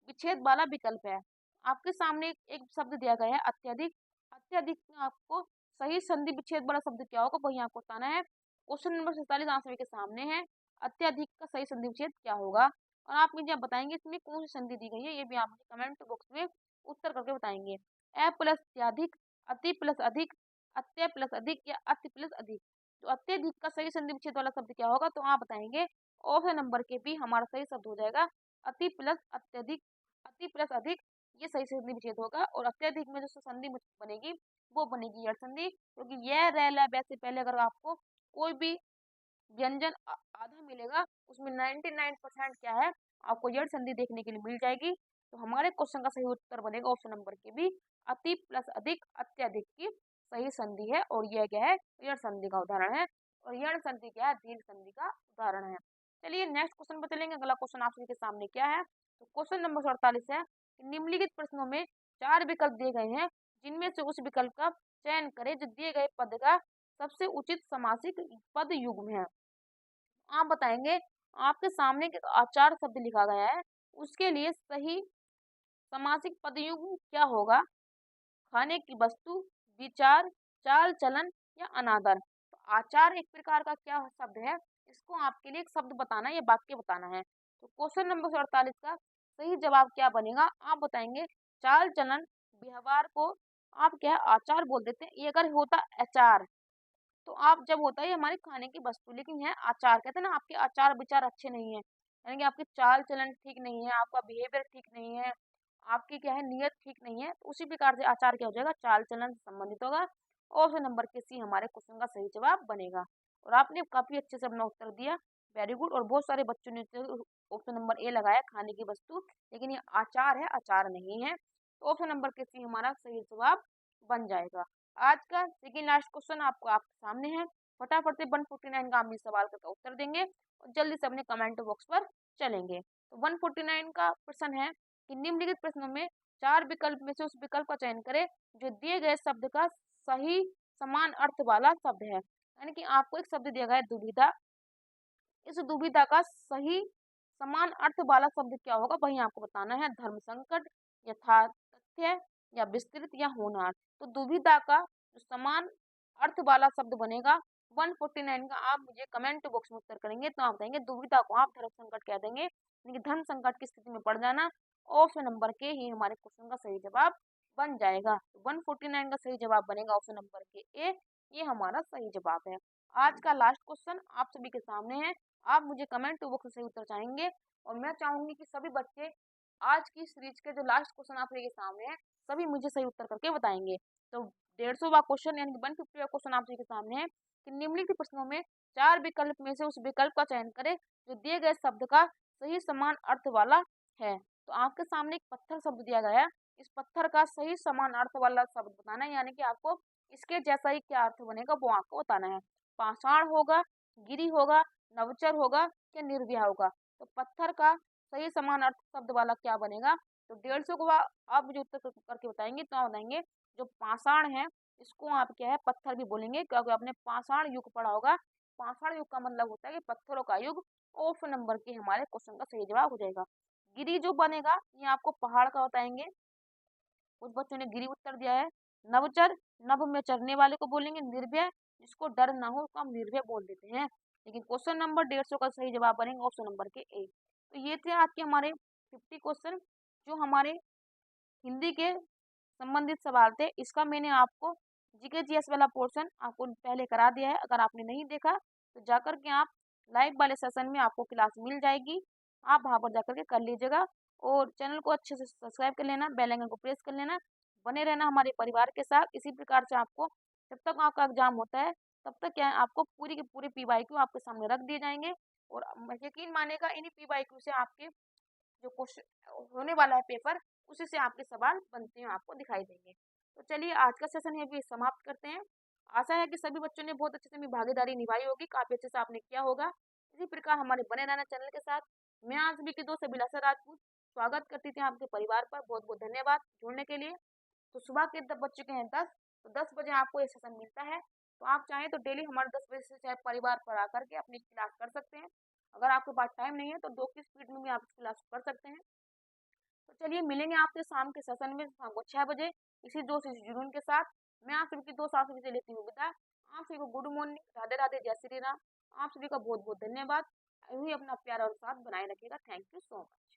विच्छेद वाला विकल्प है। आपके सामने एक शब्द दिया गया है अत्यधिक। अत्यधिक में आपको सही संधि विच्छेद वाला शब्द क्या होगा वही आपको बताना है। क्वेश्चन नंबर 47 आप सभी के सामने है, अत्यधिक का सही संधि विच्छेद क्या होगा। और आप मुझे बताएंगे इसमें कौन सी संधि दी गई है, ये भी आप मुझे कमेंट बॉक्स में उत्तर करके बताएंगे। अ प्लस अत्यधिक, अति प्लस अधिक, अत्य प्लस अधिक, या अति प्लस अधिक। तो अत्यधिक का सही संधि विच्छेद वाला शब्द क्या होगा? तो आप बताएंगे ऑप्शन नंबर के बी हमारा सही शब्द हो जाएगा अति प्लस अत्यधिक। अति प्लस अधिक ये सही संधि विच्छेद होगा। और अत्यधिक में जो संधि बनेगी वो बनेगी यड़ संधि, क्योंकि यह रह ला वैसे पहले अगर आपको कोई भी व्यंजन आधा मिलेगा, उसमें 99% क्या है, आपको यड़ संधि देखने के लिए मिल जाएगी। तो हमारे क्वेश्चन का सही उत्तर बनेगा ऑप्शन नंबर के बी, अति प्लस अधिक अत्यधिक की सही संधि है। और यह क्या है, यड़ संधि का उदाहरण है। और यड़ संधि क्या है, दीर्घ संधि का उदाहरण है। चलिए नेक्स्ट क्वेश्चन पर चलेंगे। अगला क्वेश्चन आप सभी के सामने क्या है, तो क्वेश्चन नंबर 48 है कि निम्नलिखित प्रश्नों में 4 विकल्प दिए गए हैं, जिनमें से उस विकल्प का चयन करें जो दिए गए पद का सबसे उचित समासिक पद युग्म है। आप बताएंगे आपके सामने एक आचार शब्द लिखा गया है, उसके लिए सही समासिक पदयुग्म क्या होगा? खाने की वस्तु, विचार, चाल चलन, या अनादर। तो आचार एक प्रकार का क्या शब्द है, इसको आपके लिए एक शब्द बताना है या वाक्य बताना है। तो क्वेश्चन नंबर 48 का सही जवाब क्या बनेगा? आप बताएंगे चाल चलन व्यवहार को आप क्या है आचार बोल देते हैं। ये अगर होता अचार तो आप जब होता है हमारे खाने की वस्तु, लेकिन है आचार, कहते हैं ना आपके आचार विचार अच्छे नहीं है, यानी कि आपकी चाल चलन ठीक नहीं है, आपका बिहेवियर ठीक नहीं है, आपकी क्या है नियत ठीक नहीं है। तो उसी प्रकार से आचार क्या हो जाएगा, चाल चलन से संबंधित होगा। ऑप्शन नंबर के सी हमारे क्वेश्चन का सही जवाब बनेगा। और आपने काफी अच्छे से अपना उत्तर दिया, वेरी गुड। और बहुत सारे बच्चों ने ऑप्शन नंबर ए लगाया खाने की वस्तु, लेकिन ये आचार है, आचार नहीं है। तो ऑप्शन नंबर के सी हमारा सही जवाब बन जाएगा। आज का सेकेंड लास्ट क्वेश्चन आपको आपके सामने है, फटाफट से 149 का हम इस सवाल का उत्तर देंगे और जल्दी से अपने कमेंट बॉक्स पर चलेंगे। तो 149 का प्रश्न है कि निम्नलिखित प्रश्नों में 4 विकल्प में से उस विकल्प का चयन करें जो दिए गए शब्द का सही समान अर्थ वाला शब्द है। यानी कि आपको एक शब्द दिया गया है दुविधा, इस दुविधा का सही समान अर्थ वाला शब्द क्या होगा वही आपको बताना है। धर्म संकट, यथातथ्य, या विस्तृत, या होनार। तो दुविधा का जो समान अर्थ वाला शब्द बनेगा 149 का, आप मुझे कमेंट बॉक्स में उत्तर करेंगे तो आप देंगे दुविधा को आप धर्म संकट कह देंगे, यानी कि धर्म संकट की स्थिति में पड़ जाना। ऑप्शन नंबर के ही हमारे क्वेश्चन का सही जवाब बन जाएगा। 149 का सही जवाब बनेगा ऑप्शन नंबर के ए, ये हमारा सही जवाब है। आज का लास्ट क्वेश्चन आप सभी के सामने है, आप मुझे कमेंट बॉक्स में सही उत्तर चाहेंगे। और मैं चाहूंगी कि सभी बच्चे आज की सीरीज के जो लास्ट क्वेश्चन आप सभी के सामने है सभी मुझे सही उत्तर करके बताएंगे। तो 150वां क्वेश्चन यानी कि 150वां क्वेश्चन आप सभी के सामने है कि निम्नलिखित प्रश्नों में 4 विकल्प में से उस विकल्प का चयन करें जो दिए गए शब्द का सही समान अर्थ वाला है। तो आपके सामने एक पत्थर शब्द दिया गया है, इस पत्थर का सही समान अर्थ वाला शब्द बताना है, यानी कि आपको इसके जैसा ही क्या अर्थ बनेगा वो आपको बताना है। पाषाण होगा, गिरी होगा, नवचर होगा, क्या निर्व्याह होगा। तो पत्थर का सही समान अर्थ शब्द वाला क्या बनेगा? तो 150 को आप मुझे उत्तर करके बताएंगे तो आप बताएंगे जो पाषाण है इसको आप क्या है पत्थर भी बोलेंगे, क्योंकि आपने पाषाण युग पढ़ा होगा। पाषाण युग का मतलब होता है कि पत्थरों का युग। ऑप्शन नंबर के हमारे क्वेश्चन का सही जवाब हो जाएगा। गिरी जो बनेगा ये आपको पहाड़ का बताएंगे। कुछ बच्चों ने गिरी उत्तर दिया है। नवचर, नभ में चरने वाले को बोलेंगे निर्भय, जिसको डर ना हो उसको हम निर्भय बोल देते हैं। लेकिन क्वेश्चन नंबर 150 का सही जवाब बनेगा ऑप्शन नंबर के ए। तो ये थे आज के हमारे 50 क्वेश्चन जो हमारे हिंदी के संबंधित सवाल थे। इसका मैंने आपको जीके जीएस वाला पोर्शन आपको पहले करा दिया है। अगर आपने नहीं देखा तो जाकर के आप लाइव वाले सेशन में आपको क्लास मिल जाएगी, आप वहां पर जाकर के कर लीजिएगा। और चैनल को अच्छे से सब्सक्राइब कर लेना, बेल आइकन को प्रेस कर लेना, बने रहना हमारे परिवार के साथ। इसी प्रकार से आपको जब तक आपका एग्जाम होता है तब तक क्या है आपको पूरी के पूरे पीवाईक्यू आपके सामने रख दिए जाएंगे। और यकीन मानेगा इन्हीं पीवाईक्यू से आपके जो क्वेश्चन होने वाला है पेपर उसी से आपके सवाल बनते हुए आपको दिखाई देंगे। तो चलिए आज का सेशन है भी समाप्त करते हैं। आशा है कि सभी बच्चों ने बहुत अच्छे से अपनी भागीदारी निभाई होगी, काफी अच्छे से आपने किया होगा। इसी प्रकार हमारे बने रहना चैनल के साथ। मैं आप सभी की दोस्त अभिलाषा राजपूत स्वागत करती थी आपके परिवार पर। बहुत बहुत धन्यवाद जुड़ने के लिए। तो सुबह के बज चुके हैं 10, तो 10 बजे आपको ये सेशन मिलता है। तो आप चाहें तो डेली हमारे 10 बजे से चाहे परिवार पर आकर के अपनी क्लास कर सकते हैं। अगर आपके पास टाइम नहीं है तो 2 की स्पीड में भी आप क्लास कर सकते हैं। तो चलिए मिलेंगे आपसे शाम के सेशन में शाम को 6 बजे इसी दोस्त इसी जुनून के साथ। मैं आप सभी की दोस्त आप सभी से लेती हूँ विदा। आप सभी को गुड मॉर्निंग, राधे राधे, जय श्री राम। आप सभी का बहुत बहुत धन्यवाद। यूं ही अपना प्यार और साथ बनाए रखिएगा। Thank you so much.